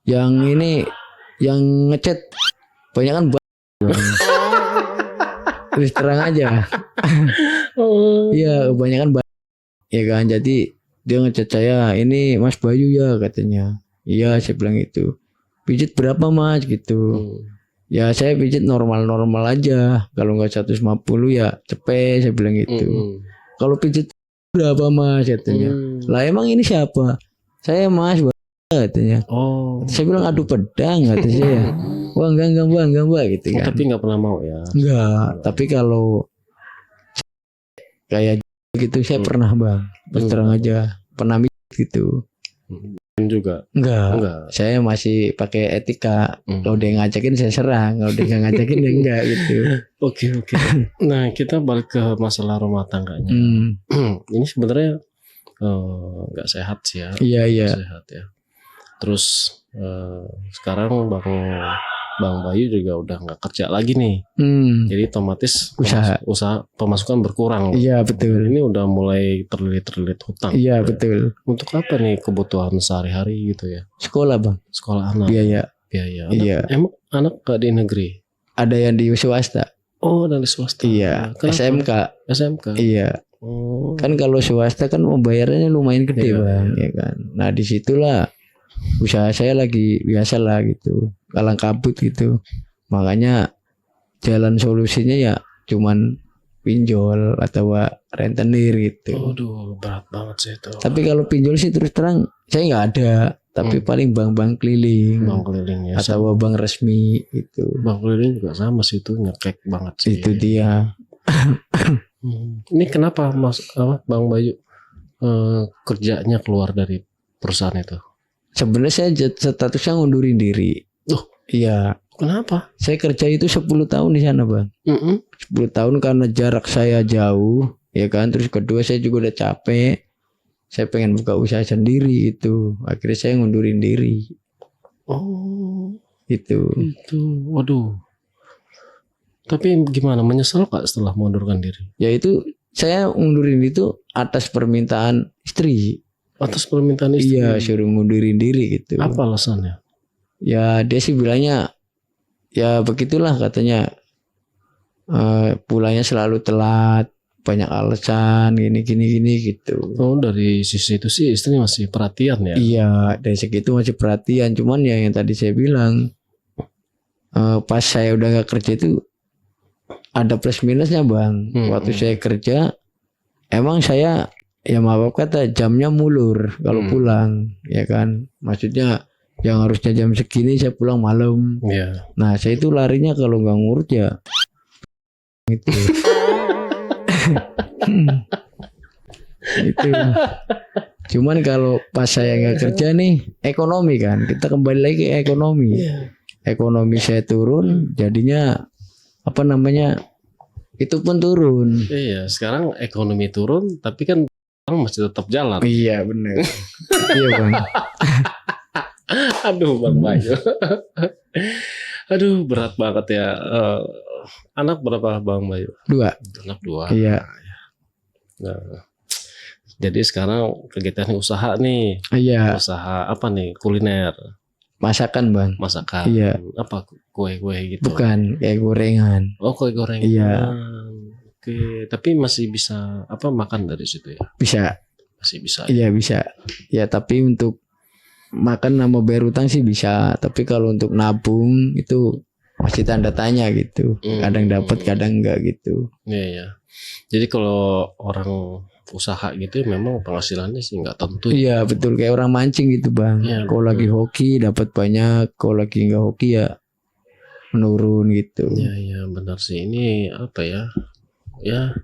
yang ini yang ngechat banyak kan terus terang aja. Iya kebanyakan ya kan. Jadi dia ngechat saya, ini Mas Bayu ya katanya. Iya saya bilang itu. Pijit berapa Mas gitu. Ya saya pijit normal aja. Kalau nggak 150 ya cepet saya bilang gitu. Kalau pijit berapa Mas katanya. Lah emang ini siapa? Saya Mas katanya. Saya bilang aduh pedang kata saya. Wah enggak gitu kan. Tapi nggak pernah mau ya. Enggak. Tapi kalau kayak gitu saya pernah Bang. Terang aja pernah gitu. Juga enggak. Saya masih pakai etika. Kalau dia ngajakin saya serang, kalau dia nggak ngajakin ya enggak gitu. Oke. Nah kita balik ke masalah rumah tangganya. Ini sebenarnya nggak sehat sih ya. Iya. Sehat ya. Terus sekarang Bang Bayu juga udah nggak kerja lagi nih. Jadi otomatis usaha pemasukan berkurang. Iya betul. Ini udah mulai terlilit hutang. Iya betul. Untuk apa nih kebutuhan sehari-hari gitu ya? Sekolah Bang. Sekolah anak. Biaya. Iya. Emang anak nggak di negeri? Ada yang di swasta. Oh dari swasta. Iya. Kenapa? SMK. Iya. Kan kalau swasta kan pembayarannya lumayan gede Bang, ya kan. Nah disitulah usaha saya lagi biasa lah gitu, kalang kabut gitu. Makanya jalan solusinya ya cuman pinjol atau rentenir gitu. Aduh berat banget sih itu. Tapi kalau pinjol sih terus terang saya nggak ada. Tapi paling bank keliling. Bank keliling ya. Atau bank resmi gitu. Bank keliling juga sama sih itu nyekek banget sih. Itu dia. Ini kenapa Bang Bayu kerjanya keluar dari perusahaan itu? Sebenarnya saya statusnya ngundurin diri. Iya. Kenapa? Saya kerja itu 10 tahun di sana Bang. 10 tahun karena jarak saya jauh, ya kan. Terus kedua saya juga udah capek. Saya pengen buka usaha sendiri itu. Akhirnya saya ngundurin diri. Itu. Waduh. Tapi gimana, menyesal Pak setelah mengundurkan diri? Ya itu saya ngundurin itu atas permintaan istri. Atas permintaan istri. Iya, suruh ngundurin diri gitu. Apa alasannya? Ya dia sih bilangnya ya begitulah katanya. Pulangnya selalu telat, banyak alasan gini gitu. Oh, dari sisi itu sih istri masih perhatian ya. Iya, dari segitu masih perhatian. Cuman ya yang tadi saya bilang, pas saya udah gak kerja itu ada plus minusnya bang. Waktu saya kerja, emang saya ya maaf kata jamnya mulur kalau pulang, ya kan. Maksudnya yang harusnya jam segini saya pulang malam. Iya. Nah saya itu larinya kalau nggak ngurut ya itu. Itu. Cuman kalau pas saya nggak kerja nih, ekonomi kan, kita kembali lagi ke ekonomi. Ekonomi saya turun, jadinya apa namanya, itu pun turun. Iya, sekarang ekonomi turun, tapi kan orang masih tetap jalan. Iya benar. Iya bang. Aduh Bang Bayu. Aduh berat banget ya. Anak berapa Bang Bayu? 2. Anak 2. Iya. Nah, jadi sekarang kegiatan usaha nih. Iya. Usaha apa nih? Kuliner. Masakan bang. Masakan. Iya. Apa kue-kue gitu? Bukan, kayak gorengan. Oh kue gorengan. Iya. Oke, tapi masih bisa apa makan dari situ ya? Bisa. Masih bisa. Iya bisa. Ya tapi untuk makan sama bayar utang sih bisa. Tapi kalau untuk nabung itu masih tanda tanya gitu. Kadang dapat, kadang enggak gitu. Iya ya. Jadi kalau orang usaha gitu memang penghasilannya sih nggak tentu. Iya betul, kayak orang mancing gitu bang. Iya, kalau lagi hoki dapat banyak, kalau lagi nggak hoki ya menurun gitu. Iya iya benar sih. Ini apa ya? Ya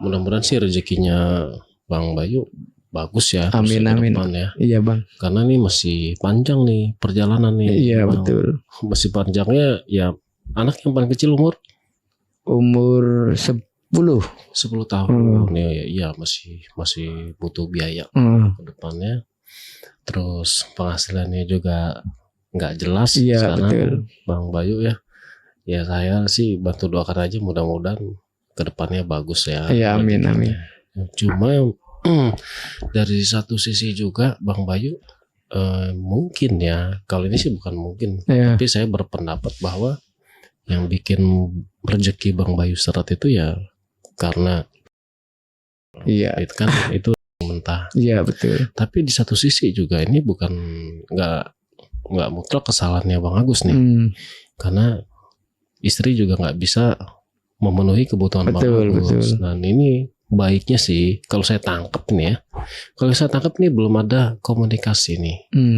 mudah-mudahan sih rezekinya Bang Bayu bagus ya. Amin ke amin. depan ya. Iya bang. Karena ini masih panjang nih perjalanan nih. Iya Bang. betul. Masih panjangnya ya. Anak yang paling kecil umur 10. 10 tahun. Ya masih butuh biaya ke depannya. Terus penghasilannya juga nggak jelas Iya, sekarang betul. Bang Bayu ya. Ya saya sih bantu doakan aja mudah-mudahan ke depannya bagus ya. Iya amin amin. Cuma dari satu sisi juga Bang Bayu mungkin ya, kalau ini sih bukan mungkin, Iya. tapi saya berpendapat bahwa yang bikin rezeki Bang Bayu seret itu ya karena Iya. itu kan itu mentah. Iya betul. Tapi di satu sisi juga ini bukan nggak mutlak kesalahannya Bang Agus nih, karena istri juga nggak bisa memenuhi kebutuhan Bang Agus. Dan ini baiknya sih kalau saya tangkap nih ya, kalau saya tangkap nih belum ada komunikasi nih,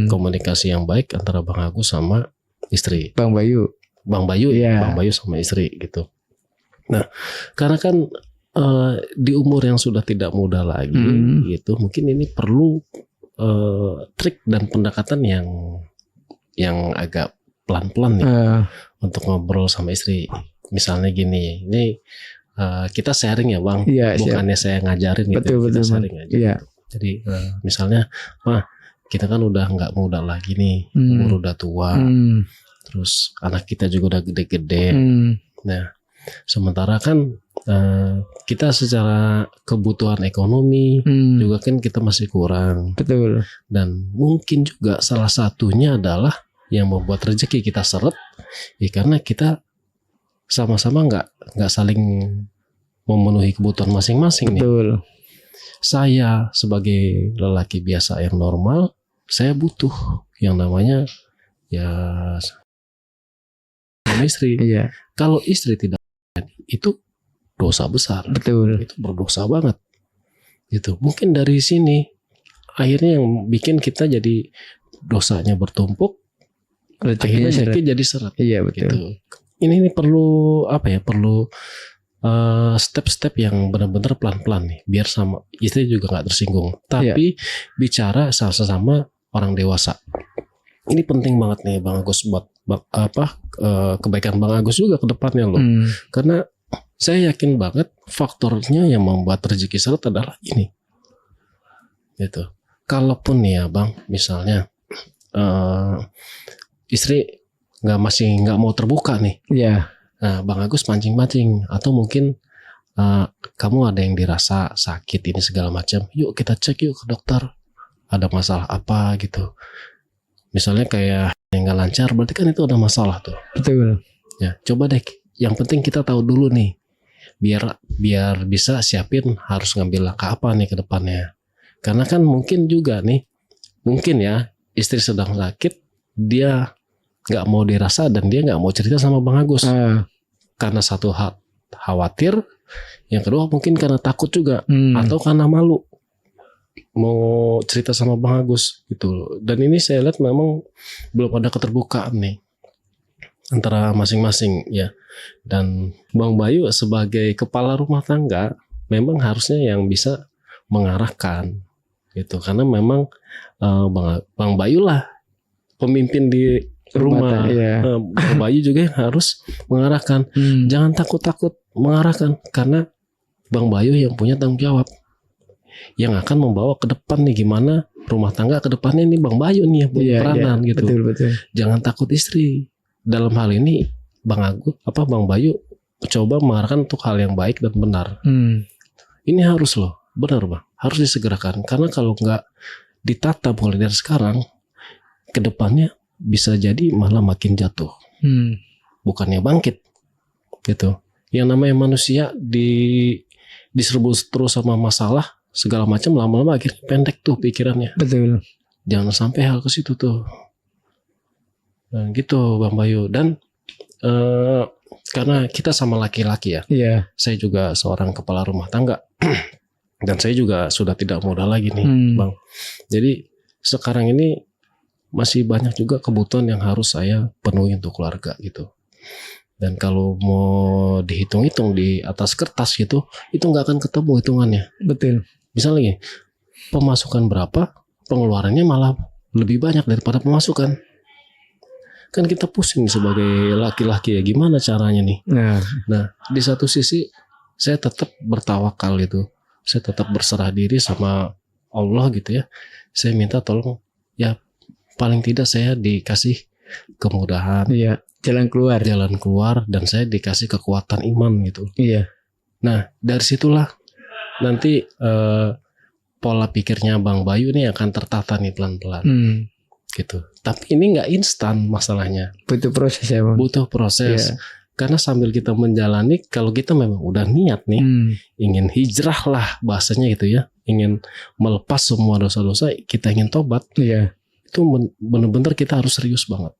komunikasi yang baik antara Bang Agus sama istri. Bang Bayu. Bang Bayu, Iya. Bang Bayu sama istri gitu. Nah, karena kan di umur yang sudah tidak muda lagi gitu, mungkin ini perlu trik dan pendekatan yang agak pelan-pelan nih untuk ngobrol sama istri. Misalnya gini, ini kita sharing ya Bang, Iya, bukannya saya ngajarin gitu, kita sharing aja. Iya. Jadi misalnya, Mah, kita kan udah nggak muda lagi nih, umur udah tua, terus anak kita juga udah gede-gede. Nah, sementara kan kita secara kebutuhan ekonomi juga kan kita masih kurang. Betul. Dan mungkin juga salah satunya adalah yang membuat rezeki kita seret, ya karena kita sama-sama nggak saling memenuhi kebutuhan masing-masing nih. Betul. Saya sebagai lelaki biasa yang normal, saya butuh yang namanya ya istri. Iya. Kalau istri tidak, itu dosa besar. Betul. Itu berdosa banget. Gitu. Mungkin dari sini akhirnya yang bikin kita jadi dosanya bertumpuk, akhirnya rezeki jadi seret. Iya betul. Gitu. Ini perlu apa ya? Perlu step-step yang benar-benar pelan-pelan nih, biar sama istri juga nggak tersinggung. Tapi bicara sama orang dewasa. Ini penting banget nih Bang Agus buat kebaikan Bang Agus juga ke depannya loh. Karena saya yakin banget faktornya yang membuat rezeki seret adalah ini. Gitu. Kalaupun nih ya Bang, misalnya istri masih nggak mau terbuka nih. Iya. Nah, Bang Agus pancing-pancing atau mungkin kamu ada yang dirasa sakit ini segala macam, yuk kita cek yuk ke dokter, ada masalah apa gitu. Misalnya kayak yang nggak lancar, berarti kan itu ada masalah tuh. Betul. Ya, coba deh. Yang penting kita tahu dulu nih, biar bisa siapin harus ngambil langkah apa nih ke depannya. Karena kan mungkin juga nih, mungkin ya istri sedang sakit, dia nggak mau dirasa dan dia nggak mau cerita sama Bang Agus. Karena satu khawatir, yang kedua mungkin karena takut juga, atau karena malu mau cerita sama Bang Agus gitu. Dan ini saya lihat memang belum ada keterbukaan nih antara masing-masing ya. Dan Bang Bayu sebagai kepala rumah tangga memang harusnya yang bisa mengarahkan gitu, karena memang Bang Bayu lah pemimpin di rumah. Bang Bayu juga yang harus mengarahkan. Jangan takut-takut mengarahkan, karena Bang Bayu yang punya tanggung jawab, yang akan membawa ke depan nih gimana rumah tangga ke depannya. Ini Bang Bayu nih yang punya peranan gitu. Betul. Jangan takut istri. Dalam hal ini Bang Bayu coba mengarahkan untuk hal yang baik dan benar. Ini harus loh, benar Bang, harus disegerakan, karena kalau nggak ditata mulai dari sekarang, ke depannya bisa jadi malah makin jatuh, bukannya bangkit gitu. Yang namanya manusia diserbu terus sama masalah segala macam, lama-lama akhirnya pendek tuh pikirannya. Betul. Jangan sampai hal ke situ tuh. Nah, gitu Bang Bayu. Dan karena kita sama laki-laki ya, saya juga seorang kepala rumah tangga dan saya juga sudah tidak muda lagi nih Bang. Jadi sekarang ini masih banyak juga kebutuhan yang harus saya penuhi untuk keluarga gitu. Dan kalau mau dihitung-hitung di atas kertas gitu, itu nggak akan ketemu hitungannya. Betul. Misalnya pemasukan berapa, pengeluarannya malah lebih banyak daripada pemasukan. Kan kita pusing sebagai laki-laki ya, gimana caranya nih. Nah di satu sisi saya tetap bertawakal gitu, saya tetap berserah diri sama Allah gitu ya. Saya minta tolong ya, paling tidak saya dikasih kemudahan, jalan keluar, dan saya dikasih kekuatan iman gitu. Nah dari situlah nanti pola pikirnya Bang Bayu nih akan tertata nih pelan-pelan gitu. Tapi ini nggak instan masalahnya, butuh proses ya Bang. Butuh proses. Karena sambil kita menjalani, kalau kita memang udah niat nih ingin hijrah lah bahasanya gitu ya, ingin melepas semua dosa-dosa, kita ingin tobat, itu benar-benar kita harus serius banget.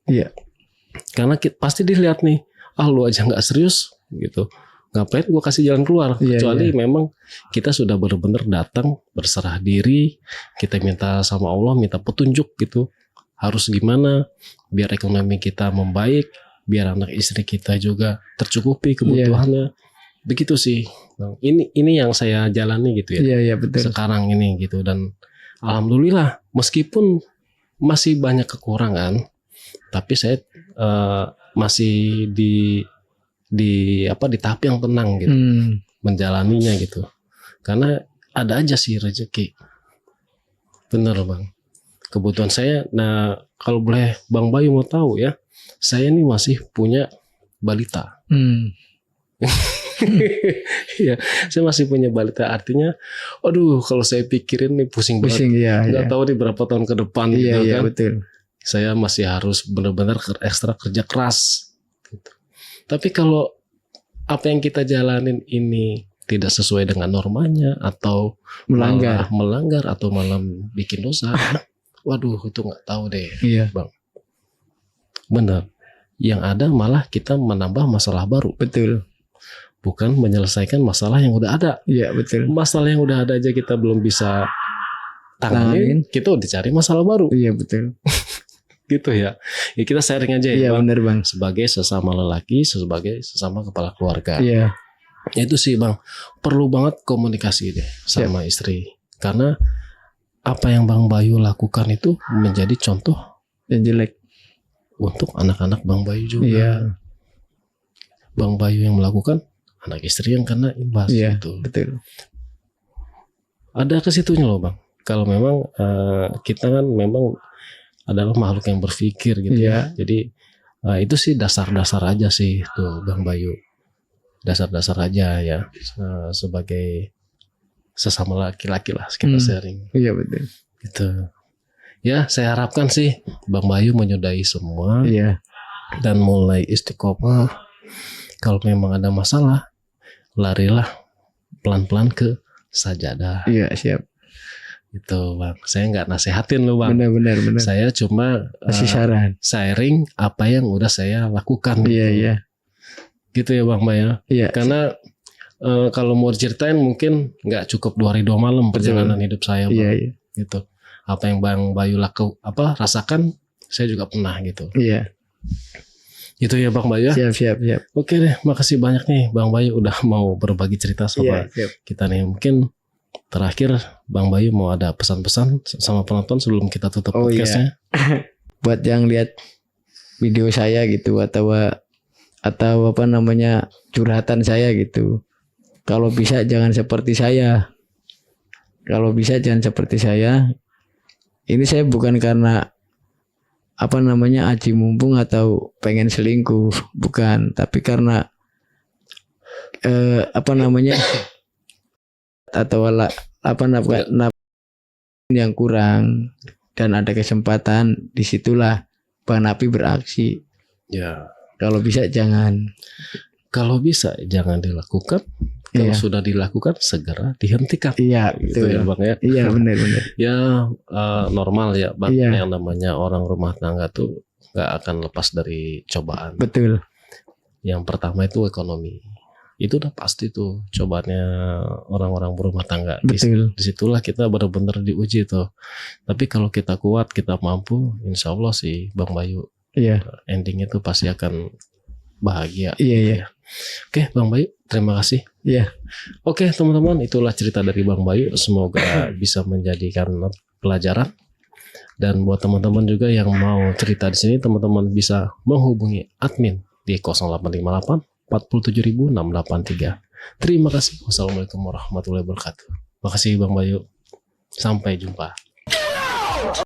Karena pasti dilihat nih, lu aja nggak serius gitu, ngapain gue kasih jalan keluar. Kecuali memang kita sudah benar-benar datang berserah diri, kita minta sama Allah, minta petunjuk gitu, harus gimana biar ekonomi kita membaik, biar anak istri kita juga tercukupi kebutuhannya. Begitu sih Bang. Ini yang saya jalani gitu ya. Betul. Sekarang ini gitu. Dan alhamdulillah meskipun masih banyak kekurangan, tapi saya masih di tahap yang tenang gitu, menjalaninya gitu. Karena ada aja sih rezeki. Bener Bang. Kebutuhan saya, nah kalau boleh Bang Bayu mau tahu ya, saya nih masih punya balita. Ya, saya masih punya balita, artinya, aduh kalau saya pikirin nih pusing banget. Nggak tahu nih berapa tahun ke depan gitu kan. Betul. Saya masih harus benar-benar ekstra kerja keras. Gitu. Tapi kalau apa yang kita jalanin ini tidak sesuai dengan normanya, atau melanggar atau malah bikin dosa, waduh itu nggak tahu deh Bang. Benar. Yang ada malah kita menambah masalah baru. Betul. Bukan menyelesaikan masalah yang udah ada. Betul. Masalah yang udah ada aja kita belum bisa tanganin, kita udah cari masalah baru. Betul. Gitu ya. Ya kita sharing aja ya Bang. Benar Bang. Sebagai sesama lelaki, sebagai sesama kepala keluarga. Itu sih Bang. Perlu banget komunikasi deh sama istri. Karena apa yang Bang Bayu lakukan itu menjadi contoh yang jelek untuk anak-anak Bang Bayu juga. Bang Bayu yang melakukan, anak istri yang kena imbas gitu. Betul. Ada ke situnya loh Bang. Kalau memang kita kan memang adalah makhluk yang berpikir gitu ya. Jadi itu sih dasar-dasar aja sih tuh Bang Bayu. dasar-dasar aja ya, sebagai sesama laki-laki lah kita sharing. Iya betul. Gitu. Ya, saya harapkan sih Bang Bayu menyudahi semua Iya. dan mulai istiqomah. Kalau memang ada masalah, larilah pelan-pelan ke sajadah. Iya siap. Gitu Bang. Saya nggak nasehatin lu Bang. Benar. Saya cuma Kasih saran. sharing apa yang udah saya lakukan. Iya. Gitu ya Bang Bayu. Iya. Karena kalau mau ceritain mungkin nggak cukup 2 hari 2 malam perjalanan hidup saya Bang. Iya. Gitu. Apa yang Bang Bayu rasakan, saya juga pernah gitu. Iya. Gitu ya Bang Bayu. Siap. Oke deh, makasih banyak nih Bang Bayu udah mau berbagi cerita sama kita nih. Mungkin terakhir Bang Bayu mau ada pesan-pesan sama penonton sebelum kita tutup podcastnya. Iya. Buat yang lihat video saya gitu atau apa namanya curhatan saya gitu. Kalau bisa jangan seperti saya. Ini saya bukan karena apa namanya aji mumpung atau pengen selingkuh, bukan, tapi karena apa namanya atau yang kurang dan ada kesempatan, disitulah Bang Napi beraksi. Ya. Kalau bisa jangan dilakukan. Kalau sudah dilakukan segera dihentikan. Iya, gitu ya Bang ya. Iya benar. Ya normal ya Bang. Iya. Yang namanya orang rumah tangga tuh nggak akan lepas dari cobaan. Betul. Yang pertama itu ekonomi. Itu udah pasti tuh cobaannya orang-orang berumah tangga. Betul. Disitulah kita benar-benar diuji tuh. Tapi kalau kita kuat, kita mampu, insya Allah sih Bang Bayu. Iya. Endingnya tuh pasti akan bahagia. Iya. Oke Bang Bayu, terima kasih. Iya. Oke teman-teman, itulah cerita dari Bang Bayu. Semoga bisa menjadikan pelajaran. Dan buat teman-teman juga yang mau cerita di sini, teman-teman bisa menghubungi admin di 0858 47683. Terima kasih. Wassalamualaikum warahmatullahi wabarakatuh. Makasih Bang Bayu. Sampai jumpa.